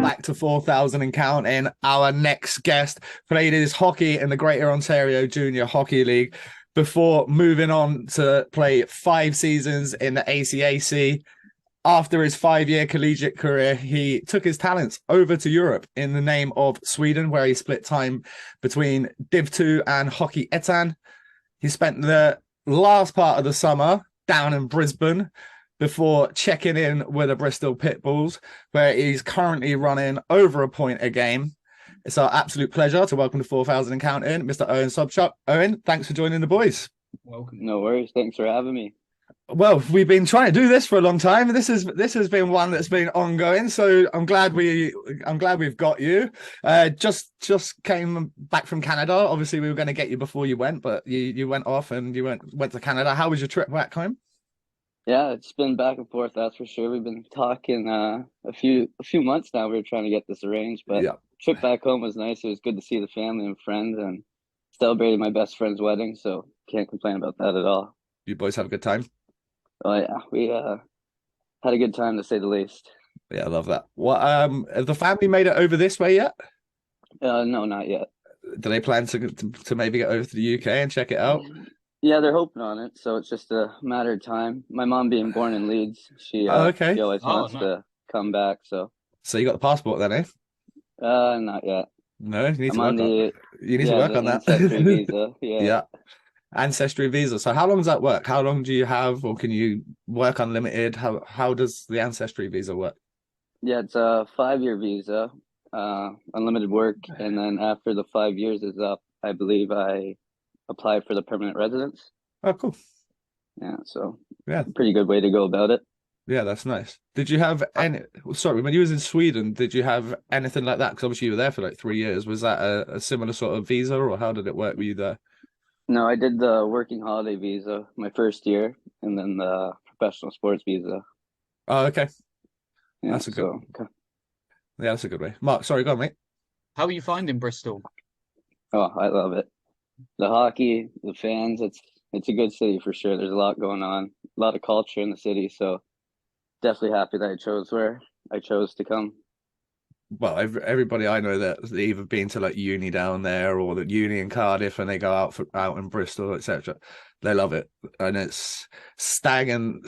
back to 4,000 and counting. Our next guest played his hockey in the Greater Ontario Junior Hockey League before moving on to play 5 seasons in the ACAC. After his 5-year collegiate career, he took his talents over to Europe in the name of Sweden, where he split time between Div 2 and Hockey Etan. He spent the last part of the summer down in Brisbane before checking in with the Bristol Pitbulls, where he's currently running over a point a game. It's our absolute pleasure to welcome to 4,000 and counting, Mr. Owen Sobchak. Owen, thanks for joining the boys. Welcome. No worries. Thanks for having me. Well, we've been trying to do this for a long time. This has been one that's been ongoing. So I'm glad we've got you. Just came back from Canada. Obviously, we were going to get you before you went, but you went off and you went to Canada. How was your trip back home? Yeah, it's been back and forth, that's for sure. We've been talking a few months now. We were trying to get this arranged, but yeah. Trip back home was nice. It was good to see the family and friends, and celebrated my best friend's wedding, so can't complain about that at all. You boys have a good time? Oh yeah, we had a good time, to say the least. Yeah, I love that. What have the family made it over this way yet? No, not yet. Do they plan to maybe get over to the UK and check it out? Yeah, they're hoping on it, so it's just a matter of time. My mom being born in Leeds, she okay. She always wants to come back. So you got the passport then, eh? Not yet. No, you need to work on that. Ancestry visa. Yeah. Ancestry visa. So how long does that work? How long do you have, or can you work unlimited? How does the ancestry visa work? Yeah, it's a 5-year visa, unlimited work, and then after the 5 years is up, I believe I apply for the permanent residence. Oh, cool. Yeah, so yeah, pretty good way to go about it. Yeah, that's nice. Did you have when you was in Sweden, did you have anything like that? Because obviously you were there for like 3 years. Was that a similar sort of visa, or how did it work with you there? No, I did the working holiday visa my first year, and then the professional sports visa. Oh, okay. Yeah, that's a good. Yeah, that's a good way. Mark, sorry, go on, mate. How are you finding Bristol? Oh, I love it. The hockey, the fans. It's a good city for sure. There's a lot going on, a lot of culture in the city. So definitely happy that I chose to come. Well, everybody I know that they've either been to like uni down there or the uni in Cardiff, and they go out in Bristol, etc. They love it, and it's stag and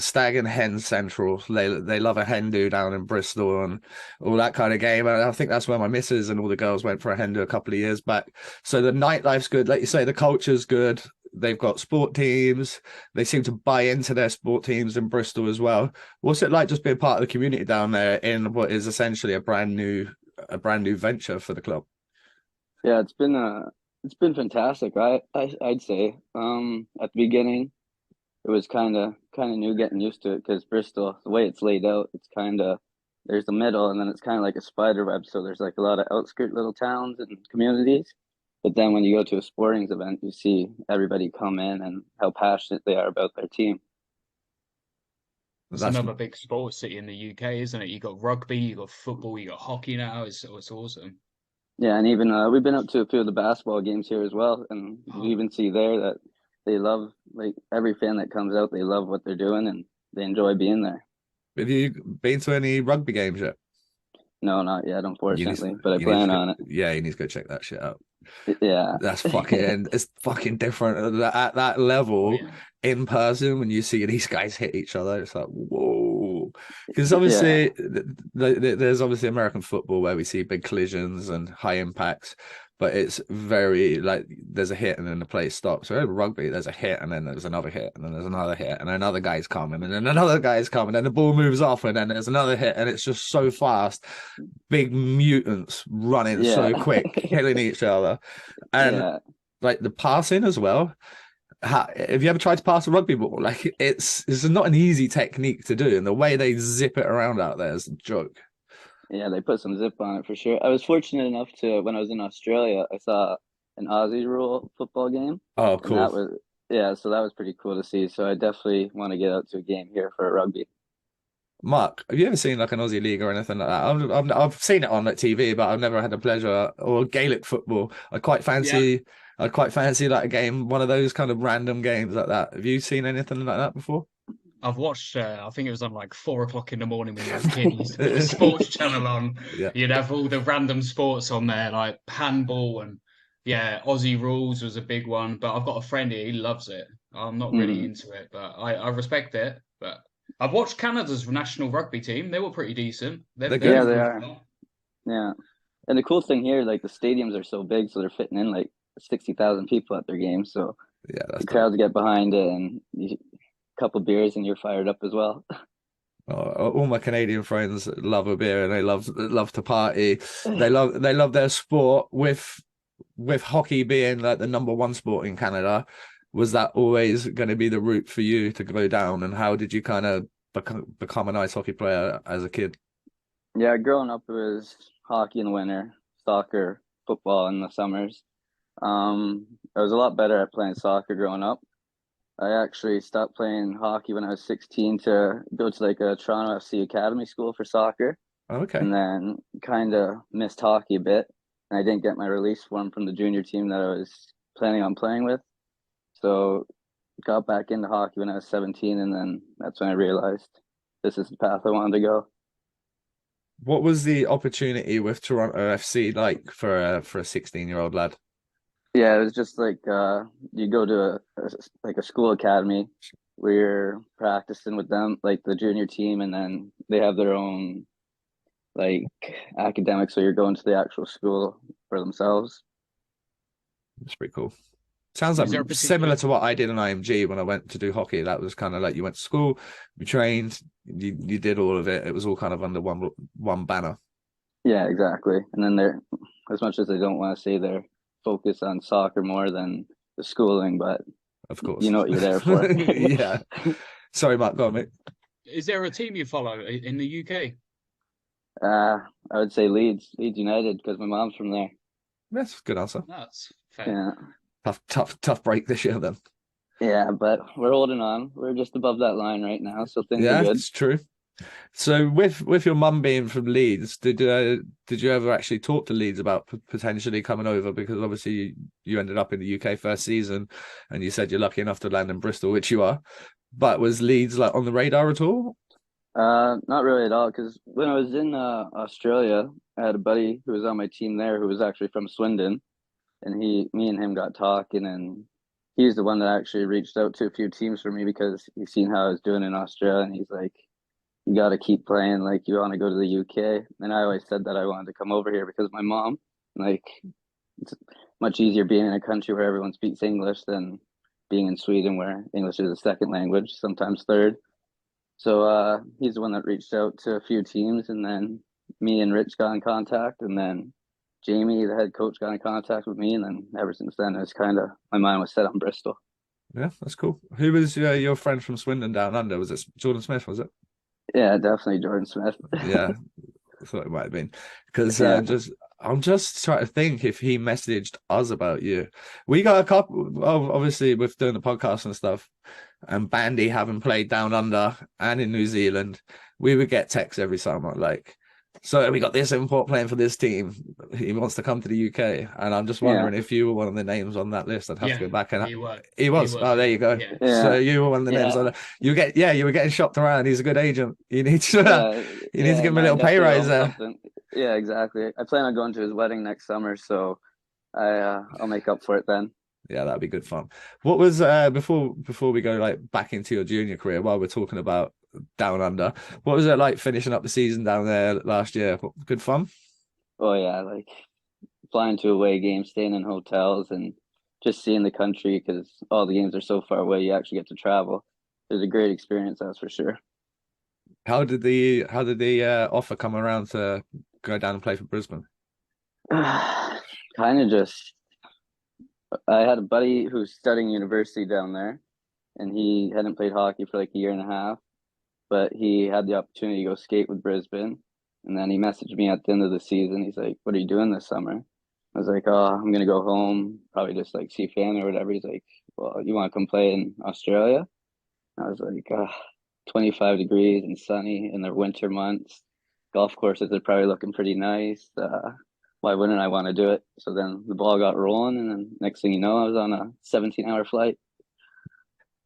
hen central. They love a hen do down in Bristol and all that kind of game. And I think that's where my missus and all the girls went for a hen do a couple of years back. So the nightlife's good, like you say, the culture's good. They've got sport teams. They seem to buy into their sport teams in Bristol as well. What's it like just being part of the community down there in what is essentially a brand new venture for the club? Yeah, it's been fantastic. I'd say at the beginning it was kind of new getting used to it, because Bristol, the way it's laid out, it's there's the middle, and then it's kind of like a spider web. So there's like a lot of outskirt little towns and communities. But then when you go to a sporting event, you see everybody come in and how passionate they are about their team. It's another big sports city in the UK, isn't it? You got rugby, you got football, you got hockey now. It's awesome. Yeah, and even we've been up to a few of the basketball games here as well, and you even see there that they love, like, every fan that comes out, they love what they're doing and they enjoy being there. Have you been to any rugby games yet? No, not yet, unfortunately, but I plan on it. Yeah, you need to go check that shit out. Yeah, that's it's fucking different at that level. In person, when you see these guys hit each other, it's like, whoa. Because obviously there's obviously American football where we see big collisions and high impacts, but it's very like there's a hit and then the play stops. So in rugby, there's a hit and then there's another hit and then there's another hit and another guy's coming and then another guy's coming and the ball moves off and then there's another hit, and it's just so fast. Big mutants running so quick, killing each other. And like the passing as well. Have you ever tried to pass a rugby ball? Like it's not an easy technique to do, and the way they zip it around out there is a joke. Yeah, they put some zip on it for sure. I was fortunate enough to, when I was in Australia, I saw an Aussie rule football game. Oh, cool. So that was pretty cool to see. So I definitely want to get out to a game here for rugby. Mark, have you ever seen like an Aussie league or anything like that? I've seen it on like TV, but I've never had the pleasure. Or Gaelic football. I'd quite fancy like a game, one of those kind of random games like that. Have you seen anything like that before? I've watched. I think it was on like 4 o'clock in the morning when you were a kid. You used to put the sports channel on. Yeah. You'd have all the random sports on there, like handball and yeah, Aussie rules was a big one. But I've got a friend here. He loves it. I'm not really into it, but I respect it. But I've watched Canada's national rugby team. They were pretty decent. They're Yeah, good. they improved are. a lot. Yeah. And the cool thing here, like the stadiums are so big, so they're fitting in like 60,000 people at their games. So Yeah, that's the dope. crowds get behind it, and a couple beers, and you're fired up as well. All my Canadian friends love a beer and they love to party. They love their sport with hockey being like the number one sport in Canada. Was that always going to be the route for you to go down? And how did you kind of become an ice hockey player as a kid? Yeah, growing up it was hockey in the winter, soccer, football in the summers. I was a lot better at playing soccer growing up. I actually stopped playing hockey when I was 16 to go to like a Toronto FC academy school for soccer, Oh, okay. and then kind of missed hockey a bit. And I didn't get my release form from the junior team that I was planning on playing with. So got back into hockey when I was 17, and then that's when I realized this is the path I wanted to go. What was the opportunity with Toronto FC like for a 16-year-old lad? Yeah, it was just like you go to like a school academy where you're practicing with them, like the junior team, and then they have their own like academics, so you're going to the actual school for themselves. It's pretty cool. Sounds like Is there a similar particular to what I did in IMG when I went to do hockey. That was kind of like you went to school, you trained, you did all of it. It was all kind of under one banner. Yeah, exactly. And then they're, as much as they don't want to say, they're focused on soccer more than the schooling, but Of you course. know what you're there for. Yeah. Sorry, Mark, go on, mate. is there a team you follow in the UK? I would say Leeds United, because my mom's from there. That's a good answer. That's fair. Yeah. Tough break this year then. Yeah, but we're holding on. We're just above that line right now, so things are Yeah, good. it's true. So with your mum being from Leeds, did you ever actually talk to Leeds about potentially coming over? Because obviously you ended up in the UK first season, and you said you're lucky enough to land in Bristol, which you are. But was Leeds like on the radar at all? Not really at all, because when I was in Australia, I had a buddy who was on my team there who was actually from Swindon, and me and him got talking, and he's the one that actually reached out to a few teams for me because he's seen how I was doing in Australia, and he's like, "You got to keep playing. Like, you want to go to the UK." And I always said that I wanted to come over here because of my mom. Like, it's much easier being in a country where everyone speaks English than being in Sweden where English is a second language, sometimes third. So he's the one that reached out to a few teams, and then me and Rich got in contact, and then Jamie, the head coach, got in contact with me, and then ever since then, it's kind of my mind was set on Bristol. Yeah, that's cool. Who was your friend from Swindon down under? Was it Jordan Smith? Was it? Yeah, definitely Jordan Smith. Yeah, I thought it might have been because Yeah, I'm just trying to think if he messaged us about you. We got a couple, obviously with doing the podcast and stuff, and Bandy having played down under and in New Zealand, we would get texts every summer like, so we got this import playing for this team. He wants to come to the UK, and I'm just yeah, wondering if you were one of the names on that list. I'd have to Yeah, go back and he was. he was. Oh, there Yeah. you go. Yeah. So yeah, you were one of the names yeah, on. You were getting shopped around. He's a good agent. You need to yeah, you need to yeah. give him a No, I little pay definitely owe rise him there. something. Yeah, exactly. I plan on going to his wedding next summer, so I'll make up for it then. Yeah, that'd be good fun. What was before we go like back into your junior career while we're talking about down under, what was it like finishing up the season down there last year? Good fun? Oh yeah, like flying to away games, staying in hotels, and just seeing the country because all the games are so far away. You actually get to travel. It was a great experience, that's for sure. How did the offer come around to go down and play for Brisbane? Kind of just, I had a buddy who's studying university down there, and he hadn't played hockey for like a year and a half, but he had the opportunity to go skate with Brisbane. And then he messaged me at the end of the season. He's like, "What are you doing this summer?" I was like, "Oh, I'm gonna go home, probably just like see family or whatever." He's like, "Well, you want to come play in Australia?" I was like, 25 degrees and sunny in the winter months. Golf courses are probably looking pretty nice. Why wouldn't I want to do it? So then the ball got rolling, and then next thing you know, I was on a 17-hour flight.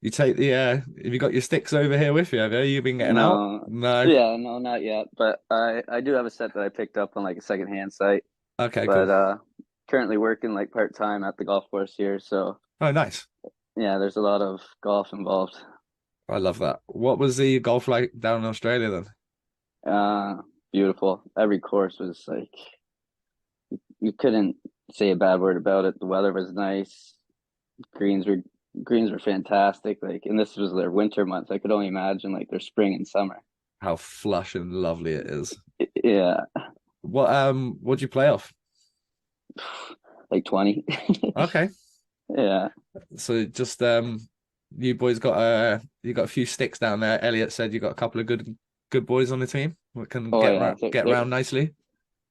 You take the have you got your sticks over here with you? Have you been getting out? No, No. yeah, no, not yet. But I do have a set that I picked up on like a secondhand site. Okay, But cool. currently working like part time at the golf course here. So Oh, nice. yeah, there's a lot of golf involved. I love that. What was the golf like down in Australia then? Uh, Beautiful. Every course was like you couldn't say a bad word about it. The weather was nice. Greens were greens were fantastic. Like, and this was their winter months. I could only imagine like their spring and summer. How flush and lovely it is. Yeah, What'd you play off? like 20. Okay. Yeah. So just you boys got you got a few sticks down there. Elliot said you got a couple of good boys on the team that can Oh yeah. get around nicely.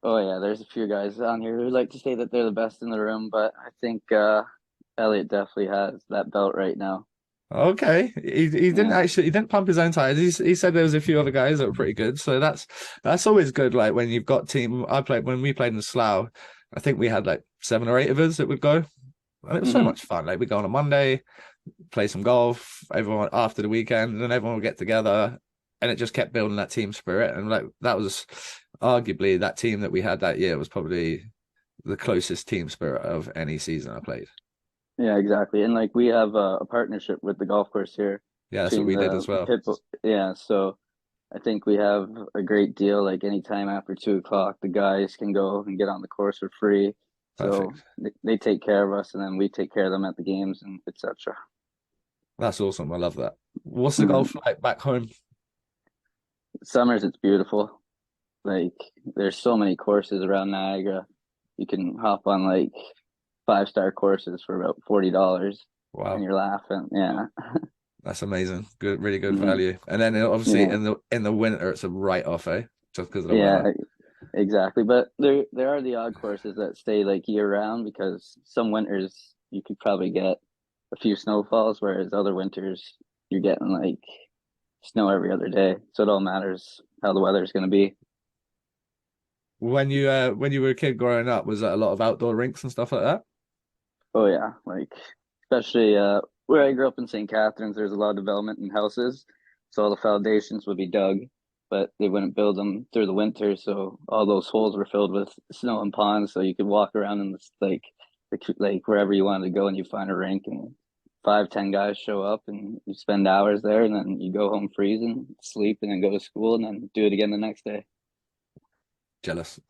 Oh yeah. There's a few guys on here who like to say that they're the best in the room, but I think Elliot definitely has that belt right now. Okay, Yeah. he didn't pump his own tires. He said there was a few other guys that were pretty good, so that's always good. Like when you've got team. I played when we played in the Slough. I think we had like 7 or 8 of us that would go, and it was so Hmm. much fun. Like we go on a Monday, play some golf. Everyone after the weekend, and then everyone would get together, and it just kept building that team spirit. And like that was arguably that team that we had that year was probably the closest team spirit of any season I played. Yeah, exactly. And like we have a partnership with the golf course here Yeah, that's what between we did the as well. Pitbull. Yeah, so I think we have a great deal. Like anytime after 2 o'clock, the guys can go and get on the course for free. So Perfect. they take care of us, and then we take care of them at the games and etc. That's awesome. I love that. What's the golf Hmm. like back home? Summers, it's beautiful. Like there's so many courses around Niagara. You can hop on like 5-star courses for about $40, and Wow, you're laughing. Yeah. that's amazing. Good, really good Hmm. value. And then obviously Yeah. in the winter, it's a write off, eh? Just because of the weather. Yeah. Exactly. But there are the odd courses that stay like year round because some winters you could probably get a few snowfalls, whereas other winters you're getting like snow every other day. So it all matters how the weather is going to be. When you were a kid growing up, was that a lot of outdoor rinks and stuff like that? Oh yeah, like especially where I grew up in St. Catharines, there's a lot of development in houses, so all the foundations would be dug, but they wouldn't build them through the winter, so all those holes were filled with snow and ponds, so you could walk around in this like wherever you wanted to go, and you find a rink, and 5, 10 guys show up, and you spend hours there, and then you go home freezing, sleep, and then go to school, and then do it again the next day. Jealous.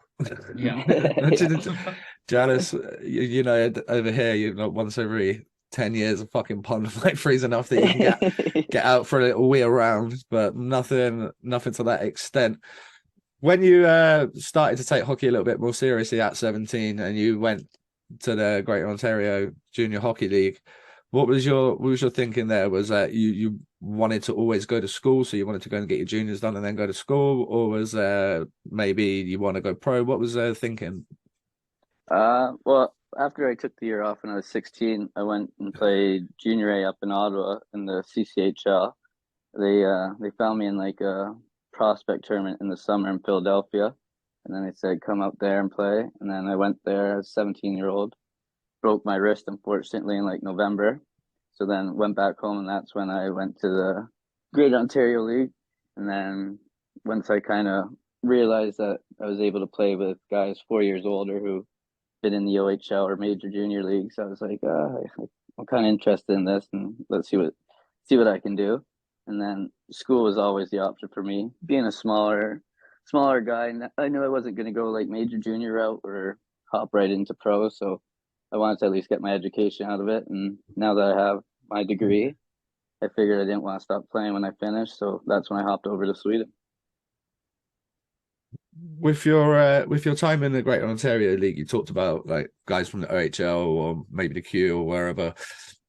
Yeah. Yeah. Jealous. You know, over here, you know, once every 10 years, a fucking pond like freeze enough that you can get out for a little wee around, but nothing to that extent. When you started to take hockey a little bit more seriously at 17 and you went to the Greater Ontario Junior Hockey League, what was your thinking there? Was that you wanted to always go to school, so you wanted to go and get your juniors done and then go to school, or was maybe you want to go pro? What was thinking? Well, after I took the year off when I was 16, I went and played junior A up in Ottawa in the CCHL. They found me in like a prospect tournament in the summer in Philadelphia, and then they said come out there and play. And then I went there as a 17-year-old, broke my wrist unfortunately in like November. So then went back home, and that's when I went to the Greater Ontario League. And then once I kind of realized that I was able to play with guys 4 years older who been in the OHL or major junior leagues. I was like, I'm kind of interested in this, and let's see what I can do. And then school was always the option for me. Being a smaller guy, I knew I wasn't going to go like major junior route or hop right into pro. So I wanted to at least get my education out of it. And now that I have my degree, I figured I didn't want to stop playing when I finished. So that's when I hopped over to Sweden. With your time in the Greater Ontario League, you talked about like guys from the OHL or maybe the Q or wherever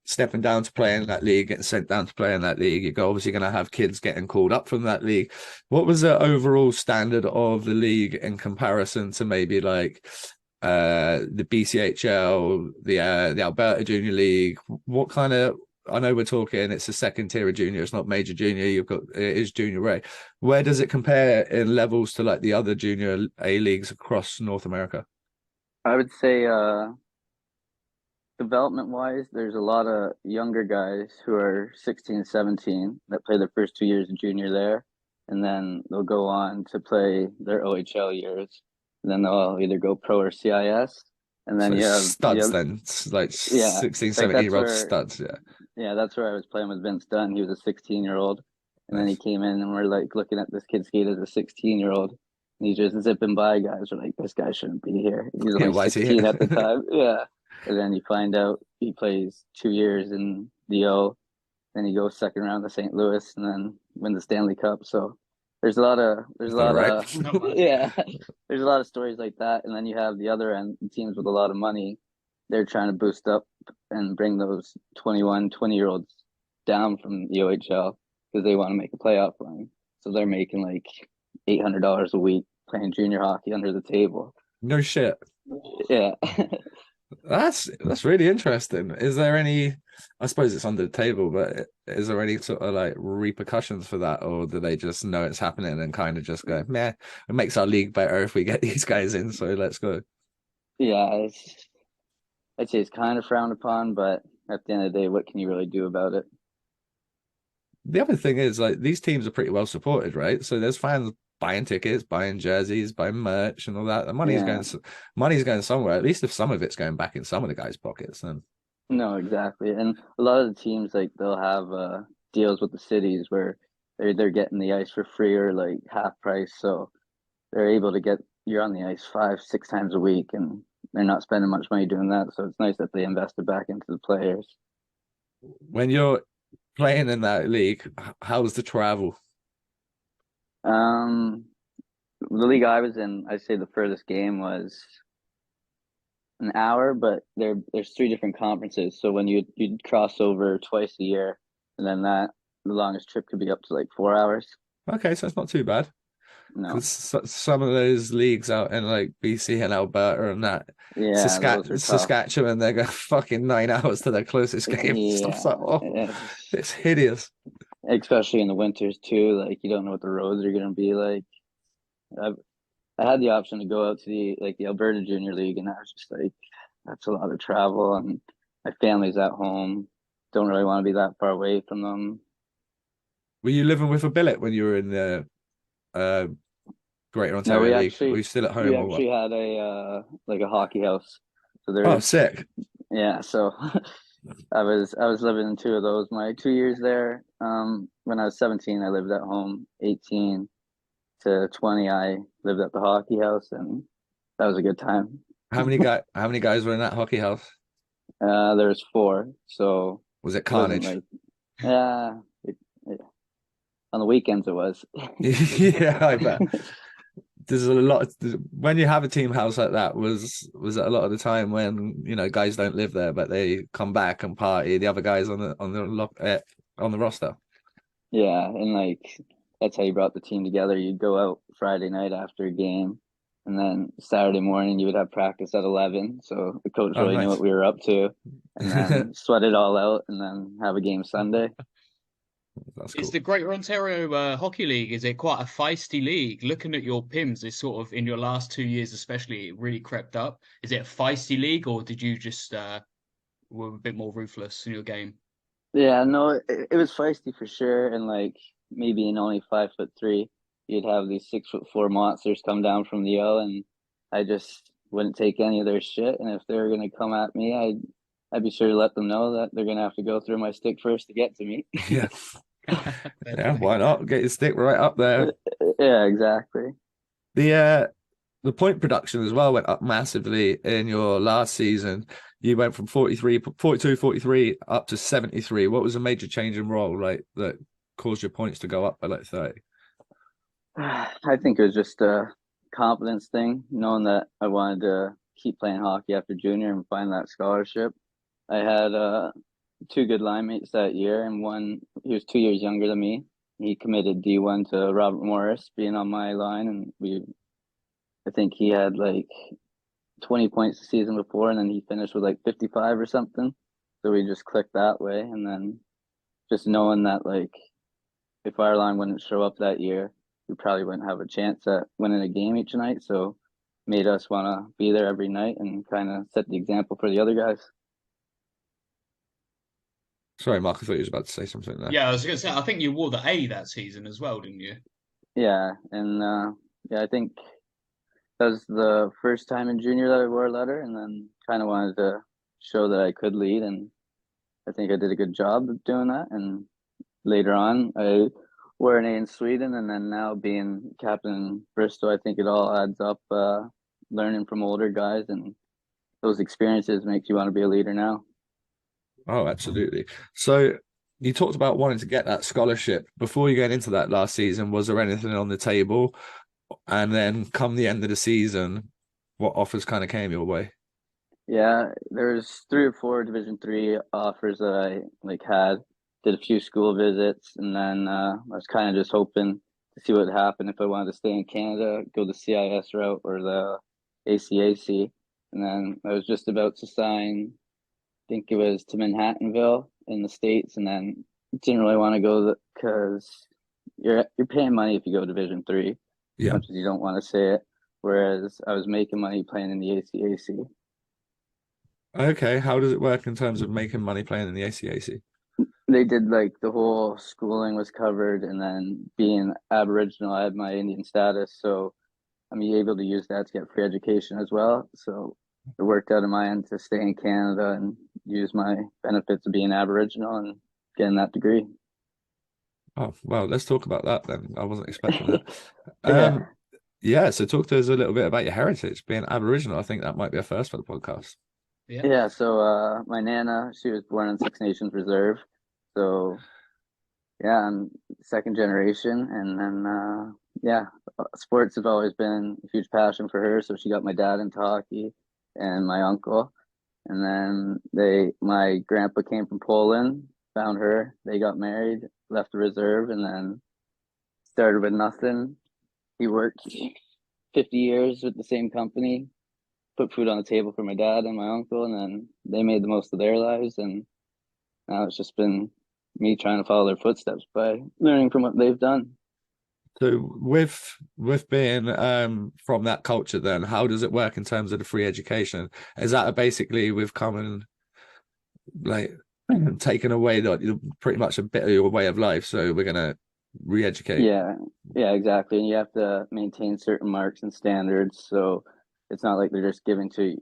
stepping down to play in that league, getting sent down to play in that league. You're obviously going to have kids getting called up from that league. What was the overall standard of the league in comparison to maybe like the BCHL, the Alberta Junior League? What kind of I know we're talking it's a second tier of junior, it's not major junior, you've got it is junior A. Where does it compare in levels to like the other junior A leagues across North America? I would say development wise, there's a lot of younger guys who are 16, 17 that play their first 2 years of junior there, and then they'll go on to play their OHL years. And then they'll either go pro or CIS. And then So you studs have then, like yeah, 16, like 17 that's year old where studs. Yeah. yeah, that's where I was playing with Vince Dunn. He was a 16-year-old, and then he Nice. came in, and we're like looking at this kid skate as a 16-year-old. And he's just zipping by guys. We're like, this guy shouldn't be here. He's Yeah, only why is he 16 here? at the time. Yeah. And then you find out he plays 2 years in the O. Then he goes second round to St. Louis, and then win the Stanley Cup. So there's a All lot right. of Not bad. yeah, there's a lot of stories like that. And then you have the other end, teams with a lot of money. They're trying to boost up and bring those 21, 20-year-olds down from the OHL because they want to make a playoff run. So they're making like $800 a week playing junior hockey under the table. No shit. Yeah. That's really interesting. Is there any, I suppose it's under the table, but is there any sort of like repercussions for that, or do they just know it's happening and kind of just go, meh, it makes our league better if we get these guys in, so let's go. Yeah, I'd say it's kind of frowned upon, but at the end of the day, what can you really do about it? The other thing is like these teams are pretty well supported, right? So there's fans buying tickets, buying jerseys, buying merch and all that. The Yeah, money's going somewhere. At least if some of it's going back in some of the guys' pockets, then no, exactly. And a lot of the teams like they'll have deals with the cities where they're getting the ice for free or like half price, so they're able to get you're on the ice 5, 6 times a week, and they're not spending much money doing that. So it's nice that they invested back into the players. when you're playing in that league, how's the travel? Um, the league I was in, I'd say the furthest game was an hour, but there's three different conferences. So when you'd cross over twice a year, and then that the longest trip could be up to like 4 hours. Okay, so it's not too bad. No, Because some of those leagues out in like BC and Alberta and that yeah, those are tough. Saskatchewan, they go fucking 9 hours to their closest game. Stuff's Yeah, like, oh, it's hideous. especially in the winters too. Like you don't know what the roads are gonna be like. I've I had the option to go out to the Alberta Junior League, and I was just like, that's a lot of travel, and my family's at home. Don't really want to be that far away from them. Were you living with a billet when you were in the uh, Greater No, Ontario League? Were you still at we home or what? actually had a like a hockey house. So Oh, there's sick. yeah. So I was living in two of those. My 2 years there. When I was 17, I lived at home. 18 to 20, I lived at the hockey house, and that was a good time. How many guys were in that hockey house? There's four, so Was it it wasn't carnage? like yeah. Yeah. On the weekends it was. Yeah, I bet. There's a lot when you have a team house like that. Was it a lot of the time when guys don't live there but they come back and party the other guys on the roster? Yeah, and like that's how you brought the team together. You'd go out Friday night after a game, and then Saturday morning you would have practice at 11. So the coach Oh, really knew what nice. we were up to, and then sweat it all out, and then have a game Sunday. That's Is cool. the Greater Ontario Hockey League, is it quite a feisty league? Looking at your Pims, it's sort of in your last 2 years especially, it really crept up. Is it a feisty league, or did you just were a bit more ruthless in your game? Yeah, no, it was feisty for sure, and like maybe in only 5'3", you'd have these 6'4" monsters come down from the O, and I just wouldn't take any of their shit. And if they were gonna come at me, I'd be sure to let them know that they're gonna have to go through my stick first to get to me. Yeah. Fair Yeah, play. why not? Get your stick right up there. Yeah, exactly. The uh the point production as well went up massively in your last season. You went from 42, 43 up to 73. What was a major change in role, right, that caused your points to go up by like 30? I think it was just a confidence thing, knowing that I wanted to keep playing hockey after junior and find that scholarship. I had two good line mates that year, and one he was 2 years younger than me. He committed D1 to Robert Morris, being on my line, and I think he had like 20 points the season before, and then he finished with like 55 or something. So we just clicked that way, and then just knowing that like if our line wouldn't show up that year, we probably wouldn't have a chance at winning a game each night. So made us want to be there every night and kind of set the example for the other guys. Sorry, Mark, I thought you was about to say something there. Yeah, I was gonna say, I think you wore the A that season as well, didn't you? Yeah, and yeah, I think that was the first time in junior that I wore a letter, and then kind of wanted to show that I could lead, and I think I did a good job of doing that. And later on, I wore an A in Sweden, and then now being captain in Bristol, I think it all adds up. Learning from older guys and those experiences makes you want to be a leader now. Oh, absolutely. So you talked about wanting to get that scholarship. Before you get into that last season, was there anything on the table? And then come the end of the season, what offers kind of came your way? Yeah, there's 3 or 4 Division 3 offers that I like had. Did a few school visits, and then I was kind of just hoping to see what would happen if I wanted to stay in Canada, go the CIS route or the ACAC. And then I was just about to sign, I think it was to Manhattanville in the States, and then didn't really want to go because you're paying money if you go Division 3, as Yeah. much as you don't want to say it. Whereas I was making money playing in the ACAC. Okay. How does it work in terms of making money playing in the ACAC? They did like the whole schooling was covered, and then being Aboriginal, I had my Indian status, so I'm able to use that to get free education as well. So it worked out in my end to stay in Canada and use my benefits of being Aboriginal and getting that degree. Oh, well, let's talk about that then. I wasn't expecting that. Yeah. Yeah, so talk to us a little bit about your heritage, being Aboriginal. I think that might be a first for the podcast. Yeah. Yeah, so my Nana, she was born in Six Nations Reserve. So yeah, I'm second generation, and then yeah, sports have always been a huge passion for her. So she got my dad into hockey and my uncle, and then my grandpa came from Poland, found her, they got married, left the reserve, and then started with nothing. He worked 50 years with the same company, put food on the table for my dad and my uncle, and then they made the most of their lives. And now it's just been me trying to follow their footsteps by learning from what they've done. So with being from that culture, then how does it work in terms of the free education? Is that basically we've come and like taken away that pretty much a bit of your way of life, so we're gonna re-educate? Yeah, exactly. And you have to maintain certain marks and standards. So it's not like they're just giving to you,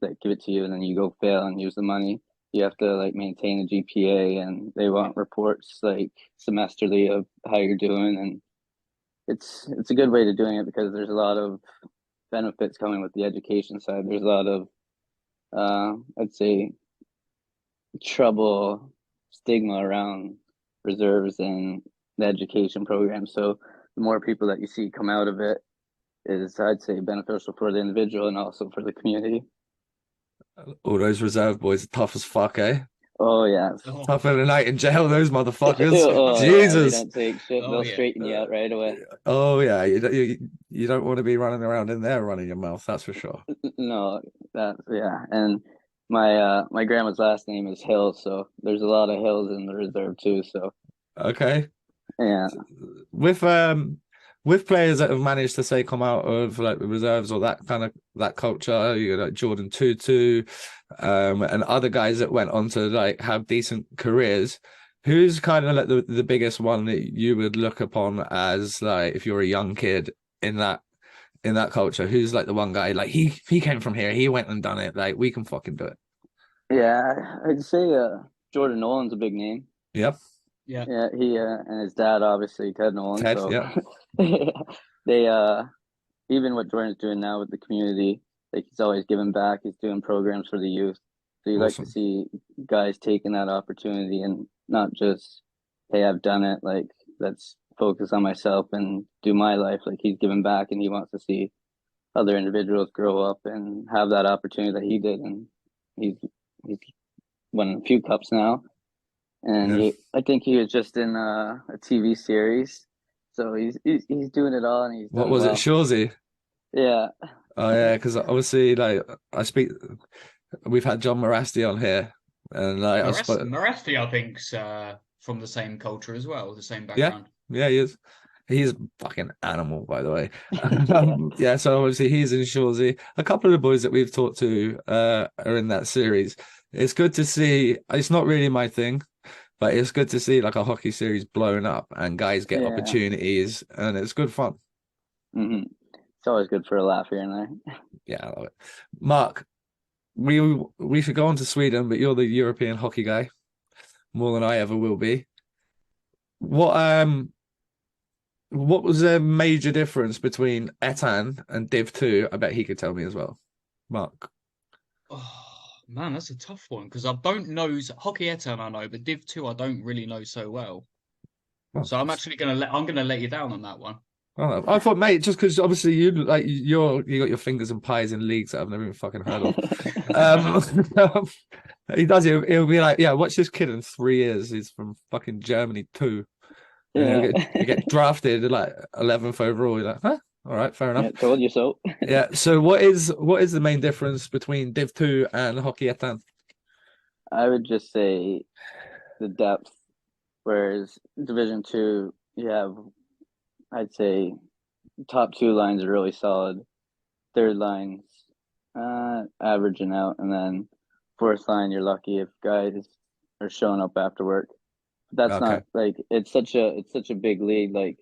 like give it to you and then you go fail and use the money. You have to like maintain a GPA, and they want reports like semesterly of how you're doing. And it's a good way to doing it because there's a lot of benefits coming with the education side. There's a lot of I'd say trouble, stigma around reserves and the education program. So the more people that you see come out of it is, I'd say, beneficial for the individual and also for the community. All those reserve boys are tough as fuck, eh? Oh yeah. Oh, Tougher than a night in jail, those motherfuckers. Oh yeah, they Jesus. don't take shit. oh They'll yeah. straighten you out right away. Oh yeah, you don't want to be running around in there running your mouth, that's for sure. No, that yeah. And my grandma's last name is Hill, so there's a lot of hills in the reserve too. So Okay. yeah. With with players that have managed to say come out of like the reserves or that kind of that culture, you know, like Jordan Tutu, and other guys that went on to like have decent careers. Who's kind of like the biggest one that you would look upon as like if you're a young kid in that culture? Who's like the one guy like he came from here, he went and done it, like we can fucking do it. Yeah, I'd say Jordan Nolan's a big name. Yep. Yeah. Yeah, he and his dad obviously Ted Nolan. Ted, So yeah. they even what Jordan's doing now with the community, like he's always giving back. He's doing programs for the youth. So you like to Awesome. see guys taking that opportunity and not just, hey, I've done it. Like let's focus on myself and do my life. Like he's giving back and he wants to see other individuals grow up and have that opportunity that he did. And he's won a few cups now. And Yeah. I think he was just in a TV series, so he's doing it all, and he's What done was it, well. Shorzy? Yeah, Oh yeah, because obviously, like we've had John Morasti on here, and like Maresti, I think's from the same culture as well, the same yeah, background. yeah, he's a fucking animal, by the way. yeah, Yeah, so obviously he's in Shorzy. A couple of the boys that we've talked to are in that series. It's good to see. It's not really my thing, but it's good to see like a hockey series blowing up and guys get Yeah. opportunities, and it's good fun. Hmm. It's always good for a laugh here and there. Yeah, I love it. Mark, we should go on to Sweden, but you're the European hockey guy more than I ever will be. What what was the major difference between Etan and Div 2? I bet he could tell me as well. Mark. Oh man, that's a tough one because I don't know Hockey Eton I know, but Div 2 I don't really know so well. Oh, So I'm gonna let you down on that one. I thought, mate, just because obviously you got your fingers and pies in leagues that I've never even fucking heard of. He does. He'll be like, yeah, watch this kid in 3 years. He's from fucking Germany too, and Yeah. he'll get drafted like 11th overall. You're like, huh? All right, fair enough. Yeah, told you so. Yeah. So what is the main difference between Div 2 and Hockey Etan? I would just say the depth, whereas Division Two, you have, I'd say, top two lines are really solid. Third line's averaging out, and then fourth line, you're lucky if guys are showing up after work. But that's Okay. not like it's such a big league. Like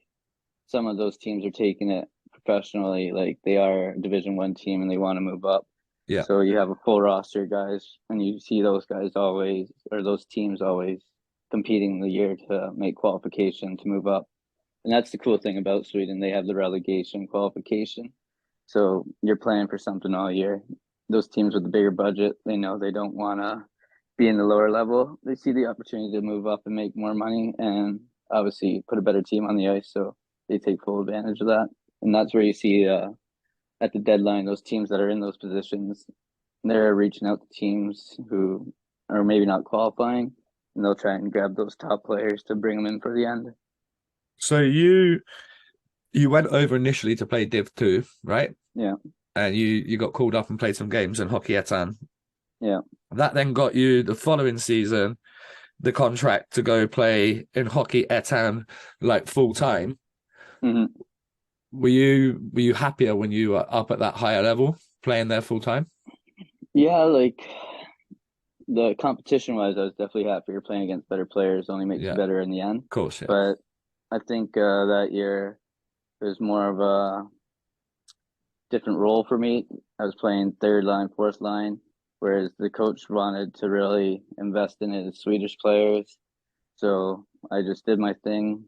some of those teams are taking it professionally, like they are a Division One team and they want to move up. Yeah. So you have a full roster of guys, and you see those guys always, or those teams always competing the year to make qualification to move up. And that's the cool thing about Sweden. They have the relegation qualification. So you're playing for something all year. Those teams with the bigger budget, they know they don't want to be in the lower level. They see the opportunity to move up and make more money and obviously put a better team on the ice. So they take full advantage of that. And that's where you see at the deadline, those teams that are in those positions, they're reaching out to teams who are maybe not qualifying, and they'll try and grab those top players to bring them in for the end. So you went over initially to play Div 2, right? Yeah. And you got called up and played some games in Hockey Etan. Yeah. That then got you the following season the contract to go play in Hockey Etan like full time. Mm-hmm. Were you happier when you were up at that higher level playing there full time? Yeah, like the competition wise, I was definitely happier playing against better players. Only makes you Yeah, better in the end. of course. Yeah. But I think that year it was more of a different role for me. I was playing third line, fourth line, whereas the coach wanted to really invest in his Swedish players. So I just did my thing.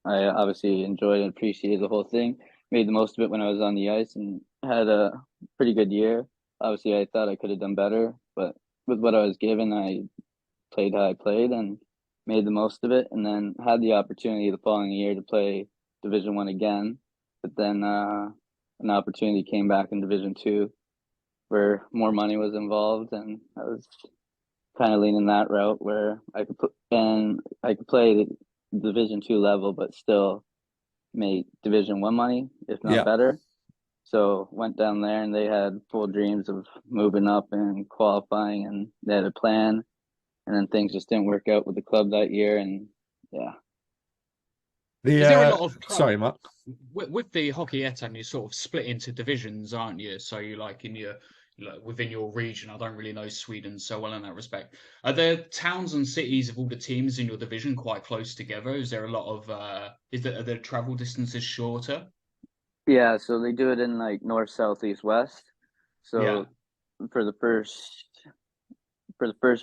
I obviously enjoyed and appreciated the whole thing. Made the most of it when I was on the ice and had a pretty good year. Obviously, I thought I could have done better, but with what I was given, I played how I played and made the most of it. And then had the opportunity the following year to play Division One again. But then an opportunity came back in Division Two where more money was involved, and I was kind of leaning that route where I could play the Division Two level, but still make Division One money, if not Yeah. better. So went down there, and they had full dreams of moving up and qualifying, and they had a plan. And then things just didn't work out with the club that year, and yeah. Is there a lot of Sorry, Mark. with the Hockey Etan, you sort of split into divisions, aren't you? So you like in your within your region. I don't really know Sweden so well in that respect. Are there towns and cities of all the teams in your division quite close together? Is there a lot of are the travel distances shorter? Yeah, so they do it in like north, south, east, west. Yeah. So for the first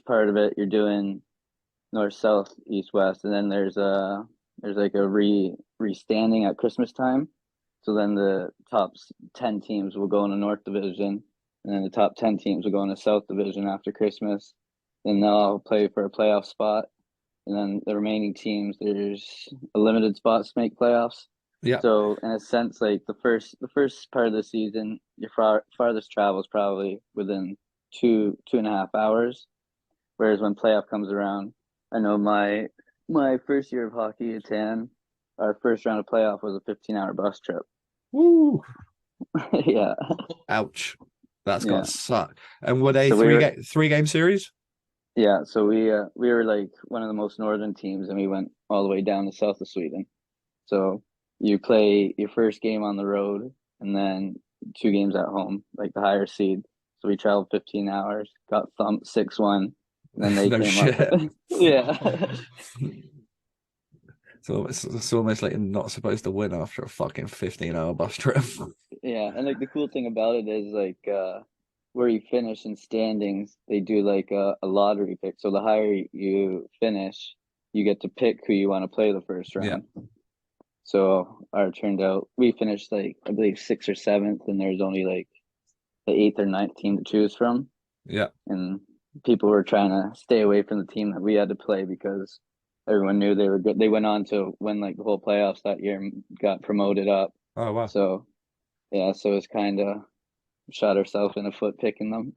part of it, you're doing north, south, east, west, and then there's like a re-standing at Christmas time. So then the top 10 teams will go in the North Division, and then the top 10 teams will go in the South Division after Christmas. Then they'll all play for a playoff spot, and then the remaining teams, there's a limited spots to make playoffs. Yeah. So in a sense, like the first part of the season, your farthest travel is probably within 2.5 hours. Whereas when playoff comes around, I know my first year of hockey at TAN, our first round of playoff was a 15-hour bus trip. Woo. Yeah. Ouch. That's Yeah. got to suck. And were they So three game series? Yeah, so we were like one of the most northern teams, and we went all the way down to south of Sweden. So you play your first game on the road, and then 2 games at home, like the higher seed. So we traveled 15 hours, got thumped 6-1, And then they No came up shit. with it. Yeah. So it's almost like you're not supposed to win after a fucking 15-hour bus trip. Yeah. And like the cool thing about it is like where you finish in standings, they do like a lottery pick. So the higher you finish, you get to pick who you want to play the first Yeah. round. So our turned out we finished like I believe sixth or seventh, and there's only like the eighth or ninth team to choose from. Yeah. And people were trying to stay away from the team that we had to play because everyone knew they were good. They went on to win like the whole playoffs that year and got promoted up. Oh wow. So yeah, so it's kind of shot ourselves in the foot picking them.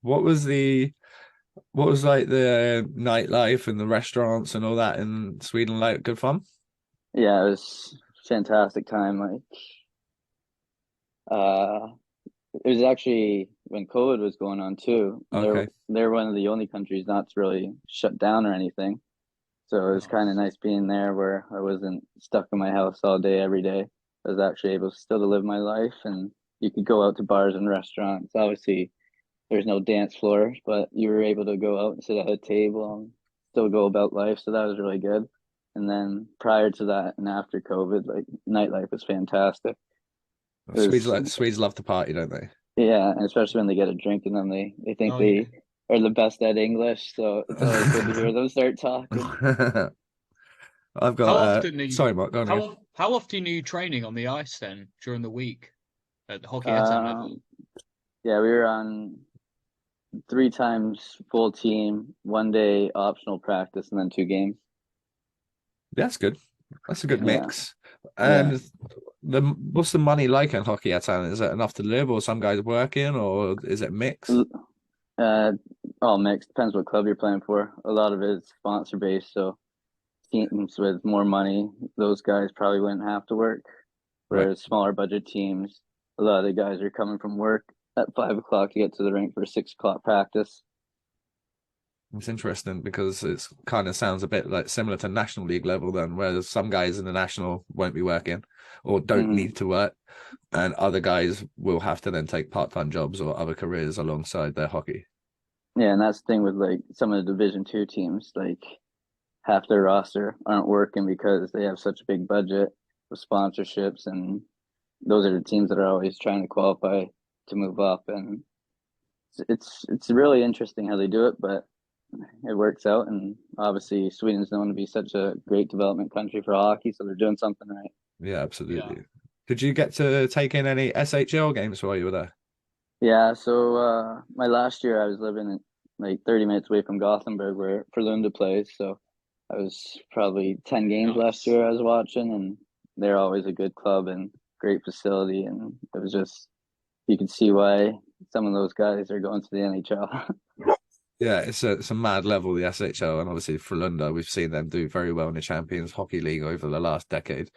What was like the nightlife and the restaurants and all that in Sweden like? Good fun? Yeah, it was fantastic time. Like uh it was actually when COVID was going on too. Okay. They're one of the only countries not to really shut down or anything. So it was kind of nice being there where I wasn't stuck in my house all day, every day. I was actually able still to live my life, and you could go out to bars and restaurants. Obviously, there's no dance floor, but you were able to go out and sit at a table and still go about life. So that was really good. And then prior to that and after COVID, like nightlife was fantastic. It was, Swedes love to party, don't they? yeah, and especially when they get a drink in them, they think Oh yeah. they are the best at English. So it's always good to hear them start talking. I've How got often are you sorry, Mark, go on again. how often are you training on the ice then during the week at the hockey town level? Um, yeah, we were on 3 times full team, 1 day optional practice, and then 2 games. That's good. That's a good Yeah. Yeah, mix. yeah. And what's the money like in hockey at Town? Is it enough to live, or some guys working, or is it mixed? Uh, all mixed. Depends what club you're playing for. A lot of it is sponsor based, so teams with more money, those guys probably wouldn't have to work. Right. Whereas smaller budget teams, a lot of the guys are coming from work at 5 o'clock to get to the rink for 6 o'clock practice. It's interesting because it's kind of sounds a bit like similar to National League level then, whereas some guys in the National won't be working or don't Hmm. need to work, and other guys will have to then take part-time jobs or other careers alongside their hockey. Yeah, and that's the thing with like some of the Division 2 teams, like half their roster aren't working because they have such a big budget with sponsorships, and those are the teams that are always trying to qualify to move up. And it's really interesting how they do it, but it works out. And obviously, Sweden's known to be such a great development country for hockey, so they're doing something right. Yeah, Yeah. absolutely. Did you get to take in any SHL games while you were there? Yeah, so my last year I was living like 30 minutes away from Gothenburg where Frölunda plays, so I was probably 10 games last Nice. year I was watching, and they're always a good club and great facility, and it was just you can see why some of those guys are going to the NHL. Yeah, it's a mad level, the SHL, and obviously Frölunda, we've seen them do very well in the Champions Hockey League over the last decade.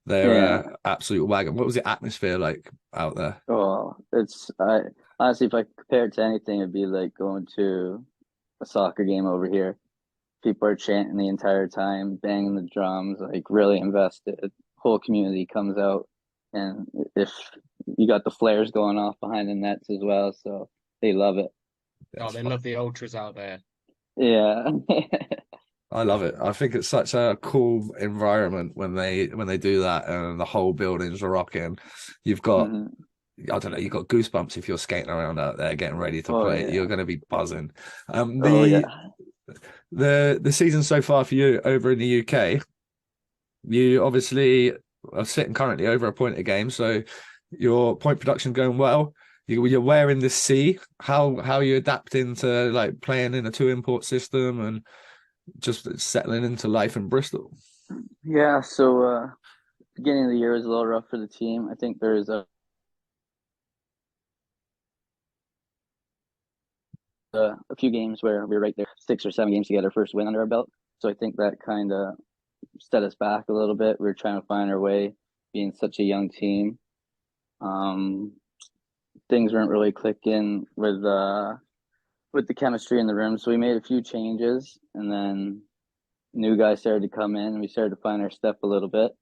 They're Yeah. absolute wagon. What was the atmosphere like out there? Oh, it's I honestly, if I compare it to anything, it'd be like going to a soccer game over here. People are chanting the entire time, banging the drums, like really invested. Whole community comes out, and if you got the flares going off behind the nets as well, so they love it. Oh, That's they fun. love the ultras out there. Yeah. I love it. I think it's such a cool environment when they do that and the whole building's rocking. You've got Hmm. I don't know, you've got goosebumps if you're skating around out there getting ready to Oh play. You're yeah. going to be buzzing. Um, Oh the yeah. the season so far for you over in the UK, you obviously are sitting currently over a point a game, so your point production going well. You're wearing the C. How are you adapting to like playing in a two import system and just settling into life in Bristol? Yeah. So beginning of the year was a little rough for the team. I think there's a few games where we were right there, 6 or 7 games to get our first win under our belt. So I think that kind of set us back a little bit. We were trying to find our way, being such a young team. Um, Things weren't really clicking with the chemistry in the room, so we made a few changes, and then new guys started to come in, and we started to find our step a little bit.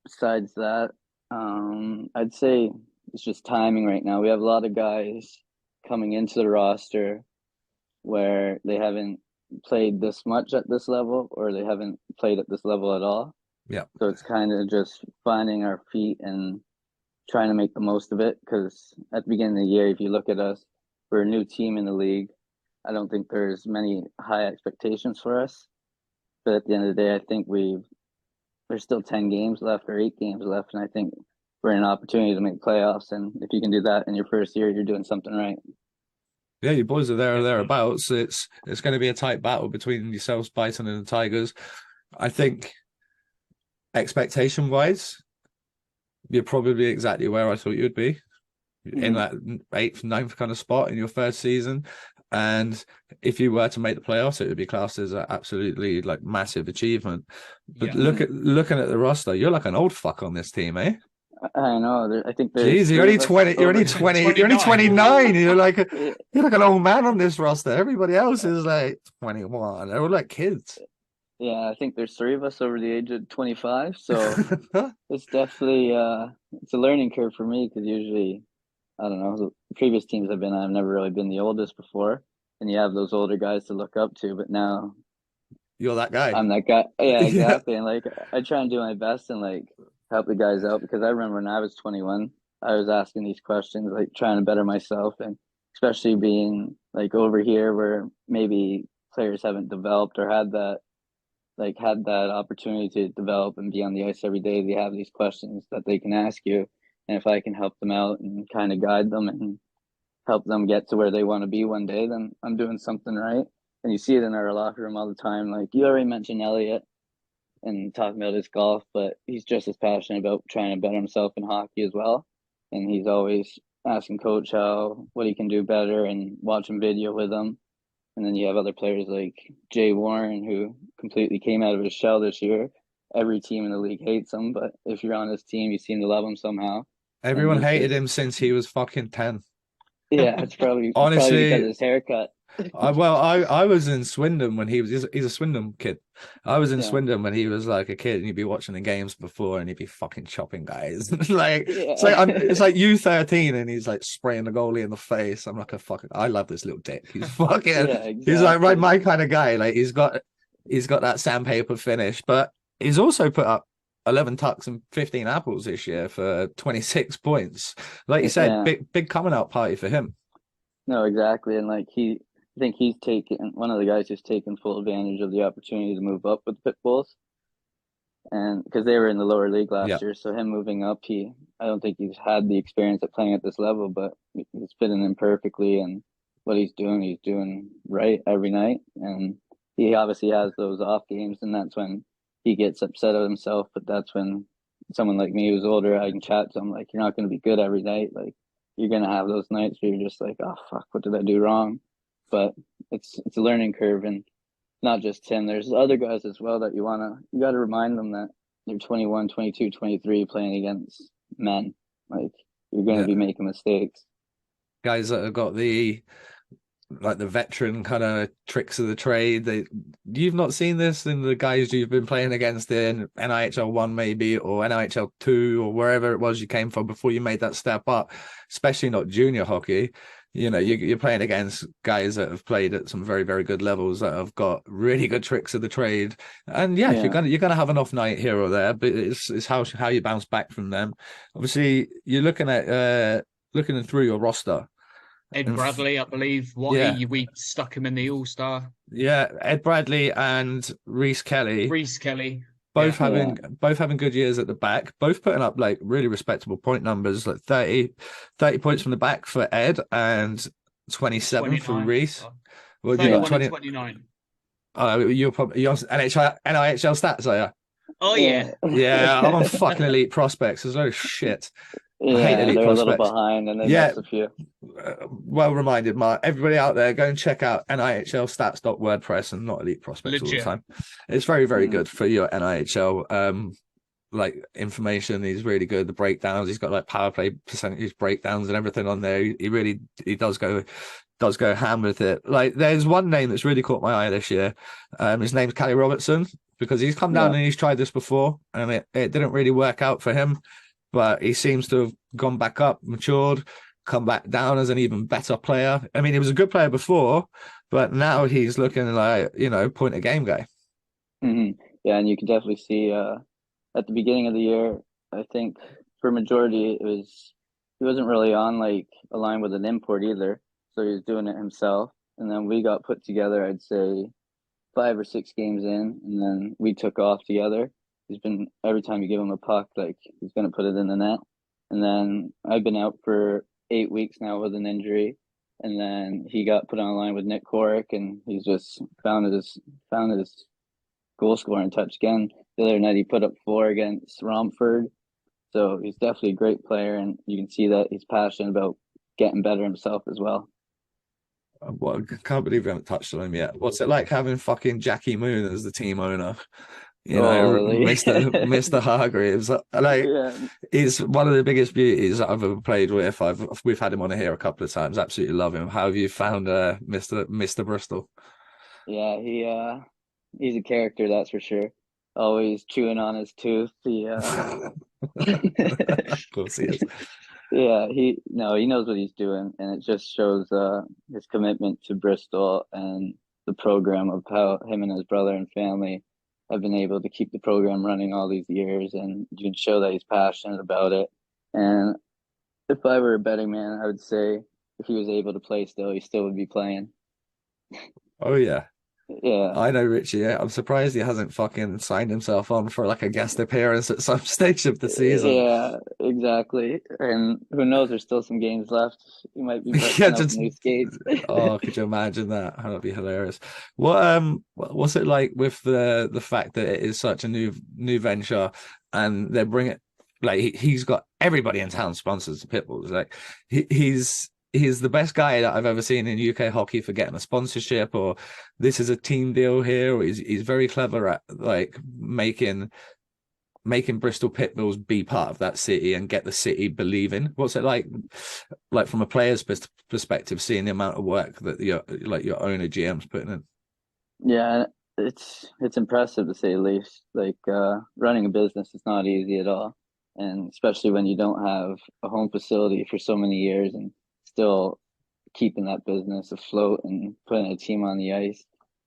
Besides that, I'd say it's just timing right now. We have a lot of guys coming into the roster where they haven't played this much at this level, or they haven't played at this level at all. Yeah. So it's kind of just finding our feet and trying to make the most of it. Because at the beginning of the year, if you look at us, we're a new team in the league. I don't think there's many high expectations for us. But at the end of the day, I think there's still 10 games left or 8 games left. And I think we're in an opportunity to make playoffs. And if you can do that in your first year, you're doing something right. Yeah, you boys are there or thereabouts. It's going to be a tight battle between yourselves, Bison, and the Tigers. I think expectation-wise, you're probably exactly where I thought you'd be, in that 8th, 9th kind of spot in your first season. And if you were to make the playoffs, it would be classed as an absolutely like massive achievement. But looking at the roster, you're like an old fuck on this team, eh? I know. I think jeez, you're only 20. You're only 20. You're only 29. You're like an old man on this roster. Everybody else is like 21. They're all like kids. Yeah, I think there's 3 of us over the age of 25. So it's definitely it's a learning curve for me, because usually, I don't know, the previous teams I've been on, I've never really been the oldest before, and you have those older guys to look up to. But now you're that guy. I'm that guy. Yeah, exactly. And like I try and do my best and like help the guys out, because I remember when I was 21, I was asking these questions, like trying to better myself, and especially being like over here where maybe players haven't developed or had that opportunity to develop and be on the ice every day. They have these questions that they can ask you, and if I can help them out and kind of guide them and help them get to where they want to be one day, then I'm doing something right. And you see it in our locker room all the time. Like you already mentioned Elliot and talking about his golf, but he's just as passionate about trying to better himself in hockey as well. And he's always asking coach what he can do better and watching video with him. And then you have other players like Jay Warren, who completely came out of his shell this year. Every team in the league hates him, but if you're on his team, you seem to love him somehow. Everyone hated him since he was fucking 10. Yeah, it's probably honestly because of his haircut. I was in Swindon when he's a Swindon kid. I was in Swindon when he was like a kid, and you'd be watching the games before, and he'd be fucking chopping guys. It's like U13, and he's like spraying the goalie in the face. I'm like I love this little dick. He's fucking. Exactly. He's like my kind of guy. Like he's got that sandpaper finish, but he's also put up 11 tucks and 15 apples this year for 26 points. Like you said, big coming out party for him. No, exactly, and like I think he's one of the guys who's taken full advantage of the opportunity to move up with the Pitbulls, and because they were in the lower league last year, so him moving up, I don't think he's had the experience of playing at this level, but he's fitting in perfectly, and what he's doing right every night, and he obviously has those off games, and that's when he gets upset at himself. But that's when someone like me who's older, I can chat to him like, you're not going to be good every night, like you're going to have those nights where you're just like, oh fuck, what did I do wrong? But it's a learning curve, and not just him. There's other guys as well that you got to remind them that they're 21, 22, 23 playing against men. Like you're going to be making mistakes. Guys that have got the veteran kind of tricks of the trade. You've not seen this in the guys you've been playing against in NIHL 1 maybe, or NIHL 2, or wherever it was you came from before you made that step up, especially not junior hockey. You know, you're playing against guys that have played at some very, very good levels, that have got really good tricks of the trade. And you're gonna have an off night here or there, but it's how you bounce back from them. Obviously, you're looking through your roster. Ed Bradley, I believe. Watty, we stuck him in the All-Star. Yeah, Ed Bradley and Reese Kelly. Both having good years at the back, both putting up like really respectable point numbers, like 30 points from the back for Ed and 27 for Reese. Well, 29. You're on NIHL stats, are you? Oh yeah. Yeah, I'm on fucking elite prospects. There's no shit. Yeah, I hate elite they're prospects. A little behind, and they missed a few. Well reminded, Mark. Everybody out there, go and check out NIHLstats.wordpress and not elite prospects all the time. It's very, very good for your NIHL like information. He's really good. The breakdowns. He's got like power play percentage breakdowns and everything on there. He does go ham with it. Like there's one name that's really caught my eye this year. His name's Callie Robertson, because he's come down and he's tried this before, and it didn't really work out for him. But he seems to have gone back up, matured, come back down as an even better player. I mean, he was a good player before, but now he's looking like, point a game guy. Yeah, and you can definitely see at the beginning of the year, I think for majority he wasn't really on like a line with an import either, so he was doing it himself. And then we got put together, I'd say 5 or 6 games in, and then we took off together. He's been every time you give him a puck, like he's gonna put it in the net. And then I've been out for 8 weeks now with an injury, and then he got put on a line with Nick Corrick, and he's just found his goal scoring touch again. The other night he put up 4 against Romford. So he's definitely a great player, and you can see that he's passionate about getting better himself as well. Well, I can't believe we haven't touched on him yet. What's it like having fucking Jackie Moon as the team owner? Mr. Hargreaves. Like, Yeah, he's one of the biggest beauties that I've ever played with. We've had him on here a couple of times. Absolutely love him. How have you found Mr. Bristol? yeah, he's a character, that's for sure. Always chewing on his tooth. Of course he is. Yeah, he knows what he's doing, and it just shows his commitment to Bristol and the program of how him and his brother and family have been able to keep the program running all these years, and you can show that he's passionate about it. And if I were a betting man, I would say if he was able to play still, he still would be playing. Oh yeah. Yeah. I know Richie. Yeah. I'm surprised he hasn't fucking signed himself on for like a guest appearance at some stage of the season. Yeah, exactly. And who knows, there's still some games left. He might be Yeah, busting out new skates. oh, could you imagine that? That'd be hilarious. What's it like with the fact that it is such a new venture, and they bring it like he's got everybody in town sponsors the Pitbulls. Like he's the best guy that I've ever seen in UK hockey for getting a sponsorship, or this is a team deal here. Or he's very clever at like making Bristol Pitbulls be part of that city and get the city believing. What's it like from a player's perspective, seeing the amount of work that your owner GM's putting in? Yeah, it's impressive to say the least. Like running a business is not easy at all, and especially when you don't have a home facility for so many years and still keeping that business afloat and putting a team on the ice.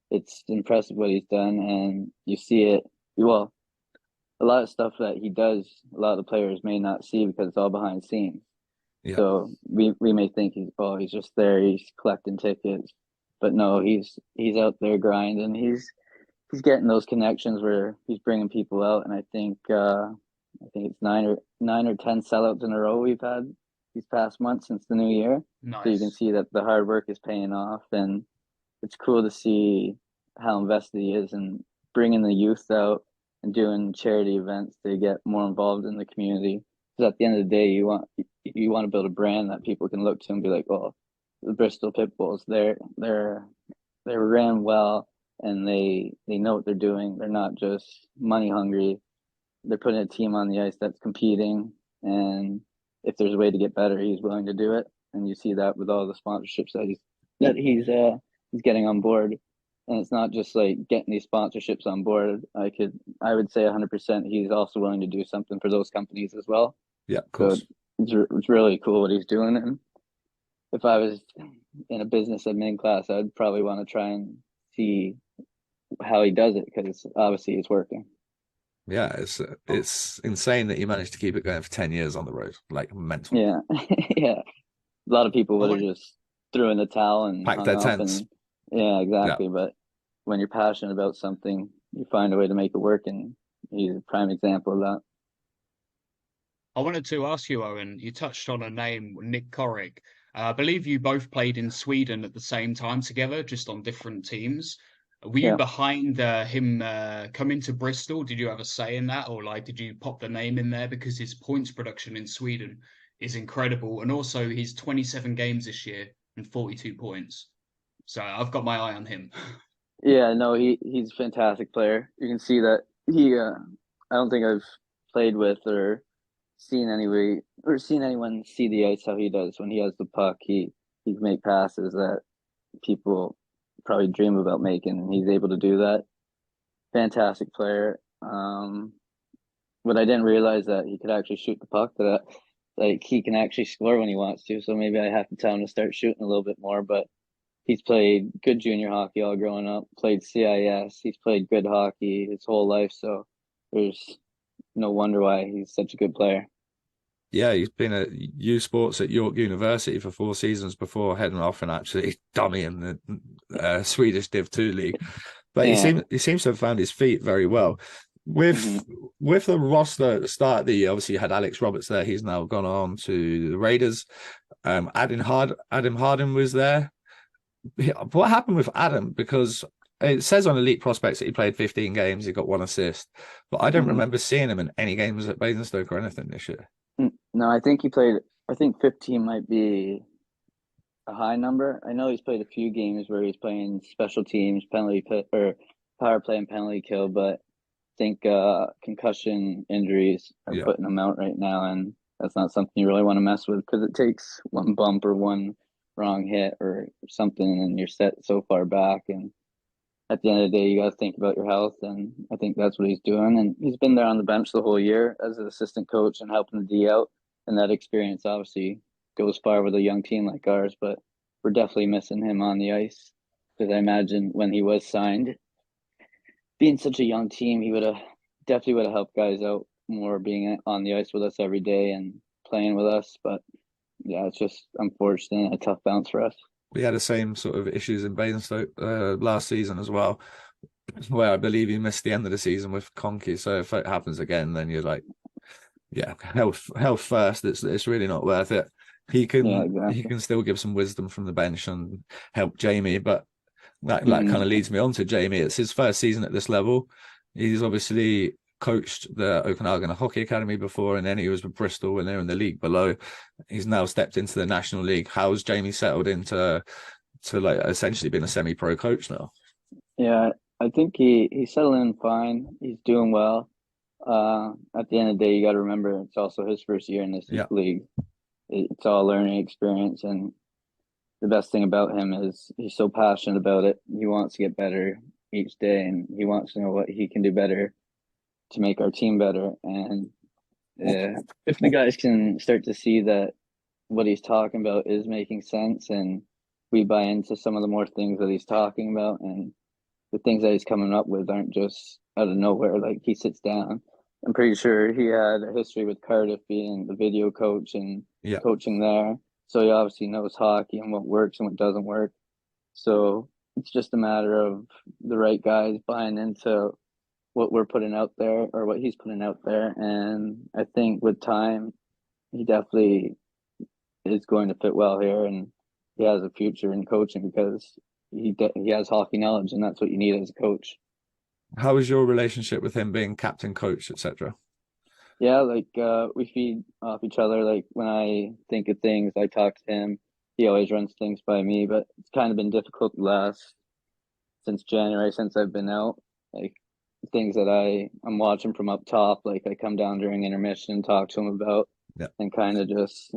It's impressive what he's done, and you see it. Well, a lot of stuff that he does, a lot of the players may not see because it's all behind the scenes. Yeah. So we may think he's just there, he's collecting tickets, but no, he's out there grinding. He's getting those connections where he's bringing people out, and I think it's nine or 10 sellouts in a row we've had these past months since the new year. Nice. So you can see that the hard work is paying off, and it's cool to see how invested he is in bringing the youth out and doing charity events to get more involved in the community. Because at the end of the day, you want to build a brand that people can look to and be like, oh, the Bristol Pitbulls, they're ran well, and they know what they're doing. They're not just money hungry. They're putting a team on the ice that's competing, and if there's a way to get better, he's willing to do it. And you see that with all the sponsorships that he's getting on board. And it's not just like getting these sponsorships on board. I would say 100% he's also willing to do something for those companies as well. Yeah, of course. So it's really cool what he's doing. And if I was in a business admin class, I'd probably want to try and see how he does it, because obviously it's working. Yeah, it's insane that you managed to keep it going for 10 years on the road, like mental. Yeah. Yeah. A lot of people would have just threw in the towel and packed their tents. Yeah, exactly. Yeah. But when you're passionate about something, you find a way to make it work, and he's a prime example of that. I wanted to ask you, Owen, you touched on a name, Nick Corrick. I believe you both played in Sweden at the same time together, just on different teams. Were you behind him coming to Bristol? Did you have a say in that? Or like, did you pop the name in there? Because his points production in Sweden is incredible. And also he's 27 games this year and 42 points. So I've got my eye on him. Yeah, no, he's a fantastic player. You can see that I don't think I've played with or seen anyone see the ice how he does when he has the puck. He can make passes that people probably dream about making, and he's able to do that. Fantastic player. But I didn't realize that he could actually shoot the puck. That like he can actually score when he wants to. So maybe I have to tell him to start shooting a little bit more. But he's played good junior hockey all growing up, played CIS. He's played good hockey his whole life. So there's no wonder why he's such a good player. Yeah, he's been at U Sports at York University for 4 seasons before heading off and actually dummying the Swedish Div 2 league. But he seems to have found his feet very well. With the roster at the start of the year, obviously you had Alex Roberts there. He's now gone on to the Raiders. Adam Harden was there. What happened with Adam? Because it says on Elite Prospects that he played 15 games, he got 1 assist, but I don't remember seeing him in any games at Basingstoke or anything this year. No, I think he played. I think 15 might be a high number. I know he's played a few games where he's playing special teams, or power play and penalty kill, but I think concussion injuries are putting him out right now, and that's not something you really want to mess with because it takes one bump or one wrong hit or something, and you're set so far back. And at the end of the day, you got to think about your health, and I think that's what he's doing. And he's been there on the bench the whole year as an assistant coach and helping the D out. And that experience obviously goes far with a young team like ours, but we're definitely missing him on the ice because I imagine when he was signed, being such a young team, he definitely would have helped guys out more being on the ice with us every day and playing with us. But yeah, it's just unfortunate, a tough bounce for us. We had the same sort of issues in Basingstoke last season as well, where I believe he missed the end of the season with Conky. So if it happens again, then you're like, yeah, health first. It's really not worth it. He can still give some wisdom from the bench and help Jamie, but that kind of leads me on to Jamie. It's his first season at this level. He's obviously coached the Okanagan Hockey Academy before, and then he was with Bristol when they're in the league below. He's now stepped into the National League. How's Jamie settled into like essentially being a semi-pro coach now? Yeah, I think he's settling in fine. He's doing well. At the end of the day, you got to remember it's also his first year in this league. It's all learning experience, and the best thing about him is he's so passionate about it. He wants to get better each day, and he wants to know what he can do better to make our team better. And if the guys can start to see that what he's talking about is making sense, and we buy into some of the more things that he's talking about, and the things that he's coming up with aren't just out of nowhere. Like, he sits down. I'm pretty sure he had a history with Cardiff being the video coach and coaching there. So he obviously knows hockey and what works and what doesn't work. So it's just a matter of the right guys buying into what we're putting out there or what he's putting out there. And I think with time, he definitely is going to fit well here, and he has a future in coaching because he has hockey knowledge, and that's what you need as a coach. How is your relationship with him being captain, coach, etc.? Yeah, like we feed off each other. Like, when I think of things, I talk to him. He always runs things by me, but it's kind of been difficult since January, since I've been out. Like, things that I'm watching from up top, like I come down during intermission and talk to him about, and kind of just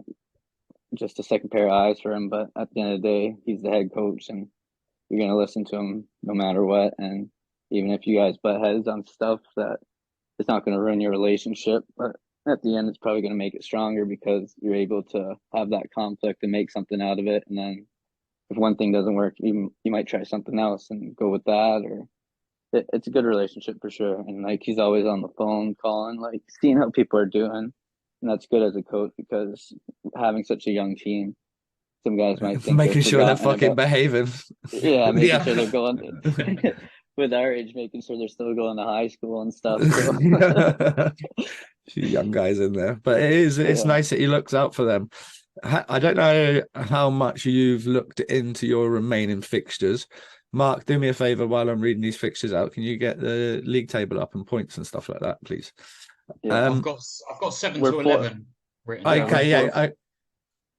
a second pair of eyes for him. But at the end of the day, he's the head coach, and you're going to listen to him no matter what. And even if you guys butt heads on stuff, that it's not going to ruin your relationship, but at the end, it's probably going to make it stronger because you're able to have that conflict and make something out of it. And then if one thing doesn't work, you might try something else and go with that. Or it's a good relationship for sure. And like, he's always on the phone calling, like seeing how people are doing. And that's good as a coach because having such a young team, some guys might think making sure they're fucking behaving. Yeah, making sure they're going with our age, making sure they're still going to high school and stuff. So. Few young guys in there, but it's nice that he looks out for them. I don't know how much you've looked into your remaining fixtures. Mark, do me a favor while I'm reading these fixtures out. Can you get the league table up and points and stuff like that, please? Yeah, I've got 7 to 11 written down. Okay,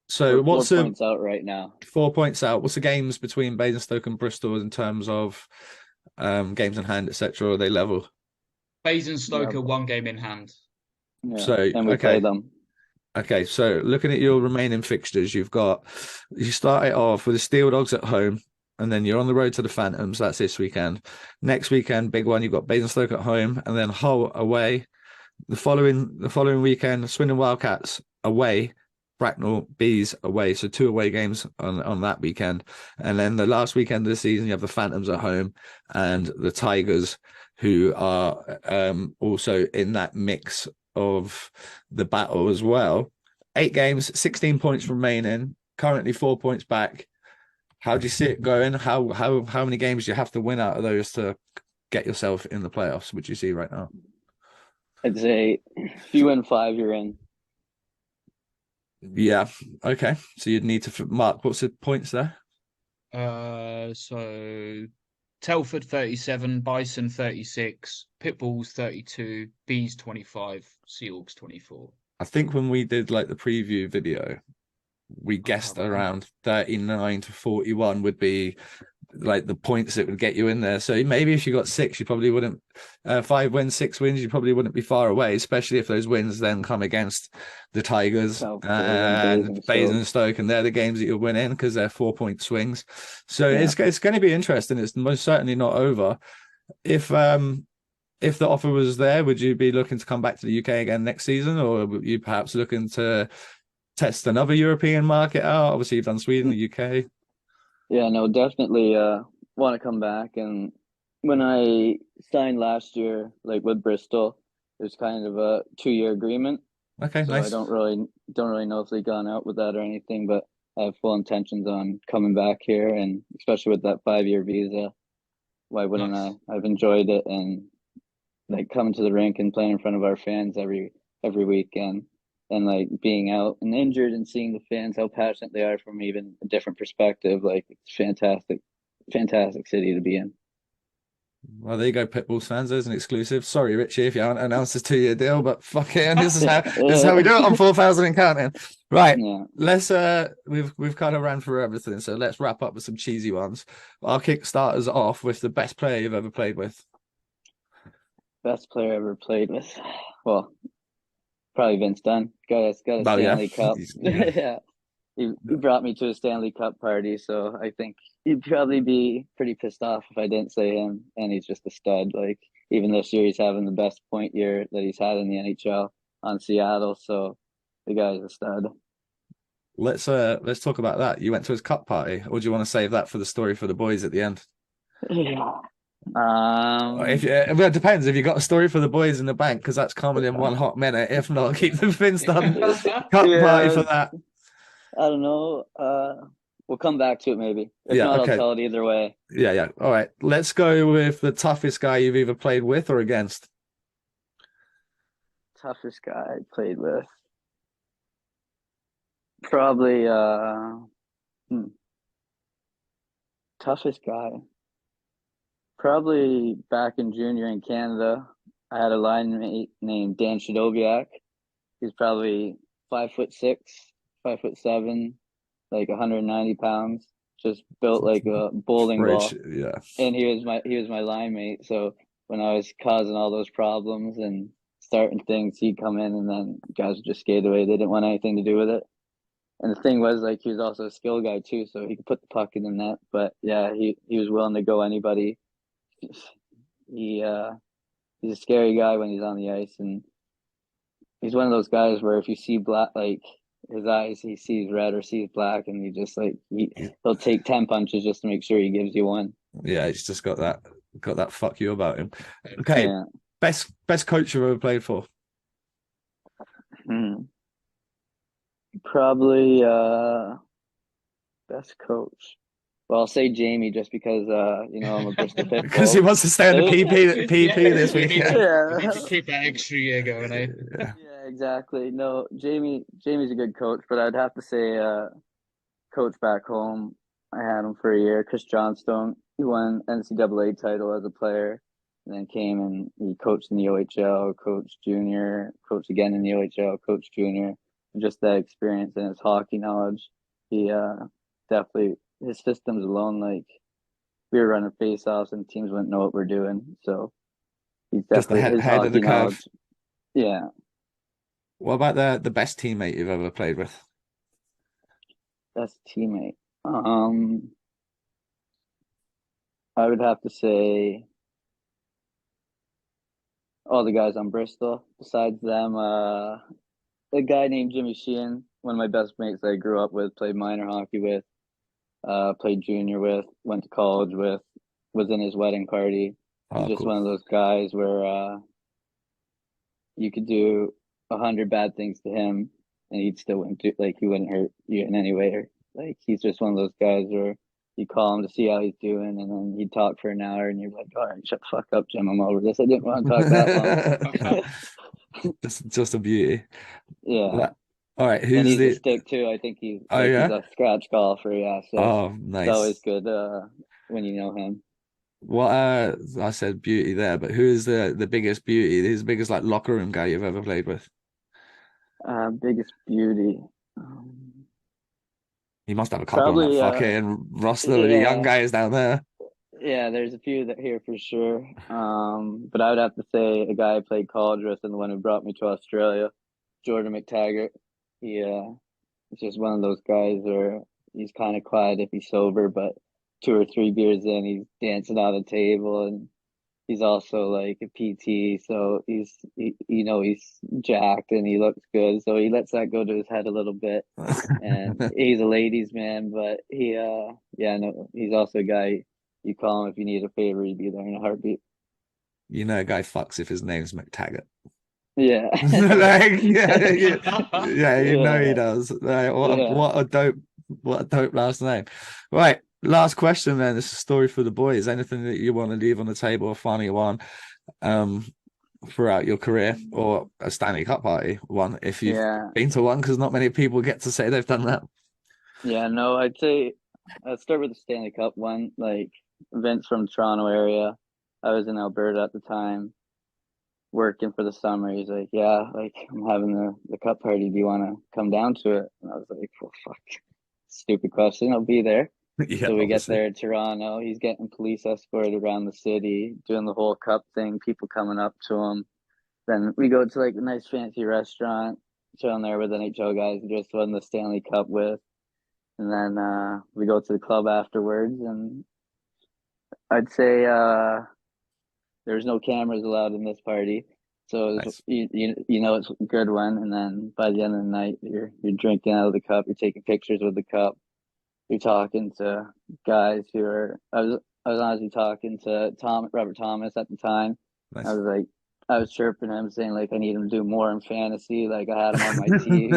so what's 4 points out right now? 4 points out. What's the games between Basingstoke and Bristol in terms of games in hand, etc.? Are they level? Basingstoke are 1 game in hand. Yeah, so and we play them. Okay, so looking at your remaining fixtures, you start it off with the Steel Dogs at home, and then you're on the road to the Phantoms. That's this weekend. Next weekend, big one, you've got Basingstoke at home, and then Hull away. The following weekend, Swindon Wildcats away, Bracknell, Bees away. So 2 away games on that weekend. And then the last weekend of the season, you have the Phantoms at home and the Tigers, who are also in that mix of the battle as well. 8 games, 16 points remaining, currently 4 points back. How do you see it going? How many games do you have to win out of those to get yourself in the playoffs? Would you see right now? I'd say if you win 5, you're in. Yeah. Okay. So you'd need to Mark. What's the points there? So Telford 37, Bison 36, Pitbulls 32, Bees 25, Seahawks 24. I think when we did like the preview video, we guessed around 39 to 41 would be like the points that would get you in there. So maybe if you got 6, you probably wouldn't 5 wins, 6 wins, you probably wouldn't be far away, especially if those wins then come against the Tigers and Basingstoke, and they're the games that you'll win in because they're 4-point swings. So it's going to be interesting. It's most certainly not over. If the offer was there, would you be looking to come back to the UK again next season, or would you perhaps looking to test another European market out? Obviously, you've done Sweden, the UK. Yeah, no, definitely want to come back. And when I signed last year, like with Bristol, it was kind of a 2-year agreement. Okay, so nice. I don't really know if they've gone out with that or anything, but I have full intentions on coming back here, and especially with that 5-year visa, why wouldn't I? I've enjoyed it, and like coming to the rink and playing in front of our fans every weekend, and like being out and injured and seeing the fans how passionate they are from even a different perspective. Like it's fantastic city to be in. Well, there you go, Pitbulls fans. There's an exclusive. Sorry, Richie, if you haven't announced this 2-year deal, but fucking this is how we do it on 4,000 and counting. Right. Yeah. Let's we've kind of ran through everything, so let's wrap up with some cheesy ones. I'll kick starters off with the best player you've ever played with. Best player I ever played with. Well, probably Vince Dunn. Got a Stanley Cup. Yeah. He brought me to a Stanley Cup party, so I think he'd probably be pretty pissed off if I didn't say him. And he's just a stud. Like even this year, he's having the best point year that he's had in the NHL on Seattle. So the guy's a stud. Let's talk about that. You went to his cup party, or do you want to save that for the story for the boys at the end? Yeah. Well, it depends. If you got a story for the boys in the bank, because that's coming in one hot minute. If not, keep the Vince Dunn cup party for that. I don't know. We'll come back to it maybe. If not, okay. I'll tell it either way. Yeah. All right. Let's go with the toughest guy you've either played with or against. Toughest guy I played with. Probably toughest guy. Probably back in junior in Canada. I had a line mate named Dan Shadoviak. He's probably 5'6", 5'7", like 190 pounds, just built like a bowling ball. Yeah. And he was my line mate. So when I was causing all those problems and starting things, he'd come in and then guys would just skate away. They didn't want anything to do with it. And the thing was, like, he was also a skill guy too, so he could put the puck in the net. But yeah, he was willing to go anybody. He's a scary guy when he's on the ice, and he's one of those guys where if you see black, like his eyes, he sees red or sees black, and he just like he'll take 10 punches just to make sure he gives you one. Yeah, he's just got that fuck you about him. Okay, yeah. Best coach you've ever played for? Probably best coach. Well, I'll say Jamie just because I'm a Bristol Pitbull. Because he wants to stay on the PP this week. Yeah. Keep that extra year going, eh? Yeah, exactly. No, Jamie's a good coach, but I'd have to say coach back home. I had him for a year. Chris Johnstone. He won NCAA title as a player, and then came and he coached in the OHL, coached junior, coached again in the OHL, coached junior. Just that experience and his hockey knowledge. He definitely, his systems alone, like we were running face-offs and teams wouldn't know what we're doing. So he's definitely just the head of the curve. Yeah. What about the best teammate you've ever played with? Best teammate. I would have to say all the guys on Bristol. Besides them, a guy named Jimmy Sheehan, one of my best mates that I grew up with, played minor hockey with, played junior with, went to college with, was in his wedding party. He's Oh, just cool. one of those guys where you could do 100 bad things to him, and he'd still wouldn't do, like he wouldn't hurt you in any way. Or, like he's just one of those guys where you call him to see how he's doing, and then he'd talk for an hour, and you're like, "All right, shut the fuck up, Jim. I'm over this. I didn't want to talk that long." Just a beauty. Yeah, All right, and who's he's a the? stick too. I think Oh he's yeah. a scratch golfer. Yeah, so Oh, it's always nice. good when you know him. What I said beauty there, but who is the biggest beauty? Who's the biggest like locker room guy you've ever played with? Biggest beauty. Um, You must have a couple on that Probably fucking roster with the young yeah. guys down there. Yeah, there's a few that here for sure. But I would have to say a guy I played college with and the one who brought me to Australia, Jordan McTaggart. He is just one of those guys where he's kind of quiet if he's sober, but 2 or 3 beers in, he's dancing on a table, and he's also like a PT, so he's jacked and he looks good, so he lets that go to his head a little bit. And he's a ladies' man, but yeah, no, he's also a guy you call him if you need a favor, he'd be there in a heartbeat. You know, a guy fucks if his name's McTaggart. Yeah. Like, yeah, you know he Yeah. does. Like, Yeah. what a dope last name. Right, last question then. This is a story for the boys. Anything that you want to leave on the table, a funny one, um, throughout your career, or a Stanley Cup party one, if you've Yeah. been to one, because not many people get to say they've done that. Yeah. No, I'd say I'd start with the Stanley Cup one. Like Vince from Toronto area. I was in Alberta at the time, working for the summer. He's like, "Yeah, like I'm having the cup party. Do you want to come down to it?" And I was like, "Well, fuck, stupid question. I'll be there." Yeah, So we get obviously. there in Toronto. He's getting police escorted around the city, doing the whole cup thing. People coming up to him. Then we go to like a nice fancy restaurant, chilling there with NHL guys who just won the Stanley Cup with. And then we go to the club afterwards, and I'd say there's no cameras allowed in this party, so it was, Nice. you know it's a good one. And then by the end of the night, you're drinking out of the cup, you're taking pictures with the cup, you're talking to guys who are. I was honestly talking to Robert Thomas at the time. I Nice. was like, I was chirping him, saying like I need him to do more in fantasy. Like I had him on my team.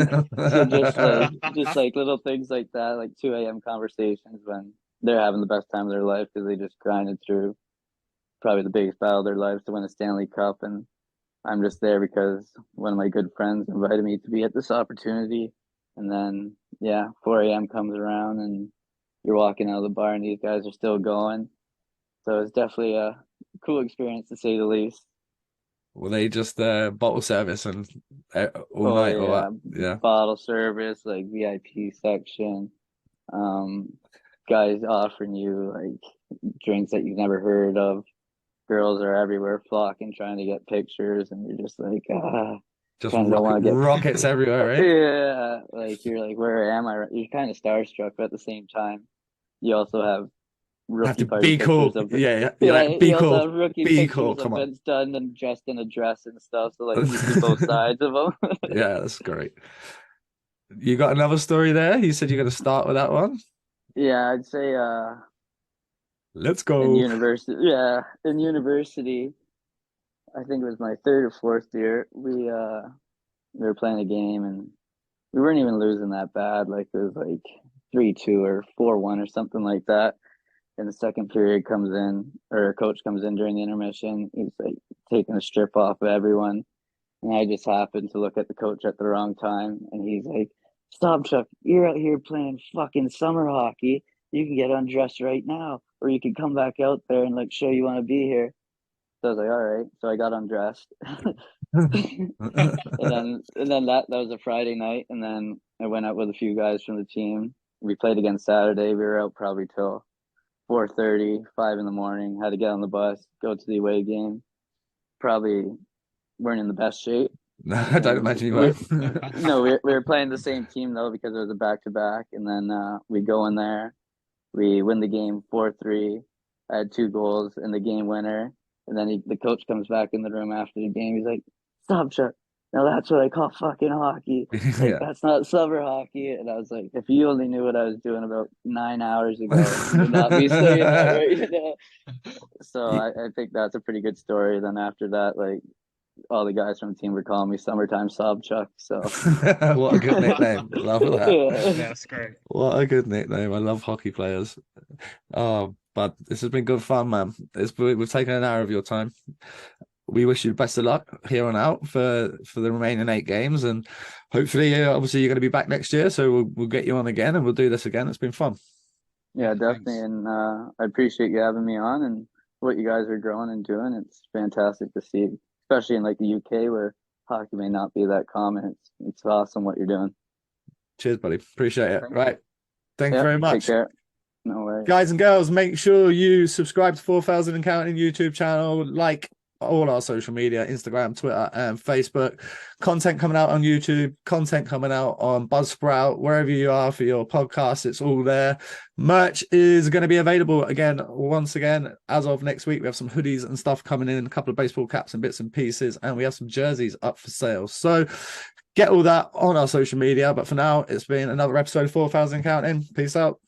So just like little things like that, like 2 a.m. conversations when they're having the best time of their life because they just grinded through probably the biggest battle of their lives to win a Stanley Cup. And I'm just there because one of my good friends invited me to be at this opportunity. And then, yeah, 4 a.m. comes around and you're walking out of the bar and these guys are still going. So it's definitely a cool experience to say the least. Will they just bottle service and all Oh, night or yeah, what? Yeah. bottle service, like VIP section. Um, Guys offering you like drinks that you've never heard of. Girls are everywhere flocking, trying to get pictures, and you're just like, Just kind of don't want to get, rockets everywhere, right? yeah, like you're like, where am I? You're kind of starstruck, but at the same time, you also have Have rookie to party be cool. pictures of, Yeah, yeah. You're yeah, like, be you also cool. have rookie Be cool. pictures of Come on. Vince Dunn and dressed in a dress and stuff, so like you see both sides of them. Yeah, that's great. You got another story there? You said you're going to start with that one? Yeah, I'd say Let's in go. university, yeah, in university, I think it was my third or fourth year, we were playing a game and we weren't even losing that bad. Like it was like 3-2 or 4-1 or something like that. And the second period comes in, or coach comes in during the intermission. He's like taking a strip off of everyone. And I just happened to look at the coach at the wrong time. And he's like, "Stop, Chuck. You're out here playing fucking summer hockey. You can get undressed right now, or you can come back out there and like show you want to be here." So I was like, "All right." So I got undressed. And then that was a Friday night, and then I went out with a few guys from the team. We played again Saturday. We were out probably till 4:30, 5 in the morning. Had to get on the bus, go to the away game. Probably weren't in the best shape, No, I don't and imagine you we were. no we were playing the same team though because it was a back to back. And then we go in there, we win the game 4-3. I had 2 goals in the game winner, and then the coach comes back in the room after the game. He's like, "Stop, Chuck. "No, that's what I call fucking hockey. Like Yeah. that's not summer hockey." And I was like, "If you only knew what I was doing about 9 hours ago, you would not be saying that, right?" So I think that's a pretty good story. Then after that, like all the guys from the team were calling me "Summertime Sobchak." So What a good nickname. Love that. Yeah, yeah, that's great. What a good nickname. I love hockey players. Oh, but this has been good fun, man. We've taken an hour of your time. We wish you the best of luck here on out for the remaining 8 games, and hopefully, obviously, you're going to be back next year. So we'll get you on again, and we'll do this again. It's been fun. yeah, definitely. Thanks. And I appreciate you having me on and what you guys are growing and doing. It's fantastic to see, especially in like the UK where hockey may not be that common. It's awesome what you're doing. Cheers, buddy. Appreciate it. Thank you. Right. Thank you Yeah, very take much. care. No worries. Guys and girls, make sure you subscribe to 4,000 and Counting YouTube channel, like all our social media, Instagram, Twitter, and Facebook. Content coming out on YouTube, content coming out on Buzzsprout, wherever you are for your podcast, it's all there. Merch is going to be available again, once again, as of next week. We have some hoodies and stuff coming in, a couple of baseball caps and bits and pieces, and we have some jerseys up for sale. So get all that on our social media. But for now, it's been another episode of 4,000 Counting. Peace out.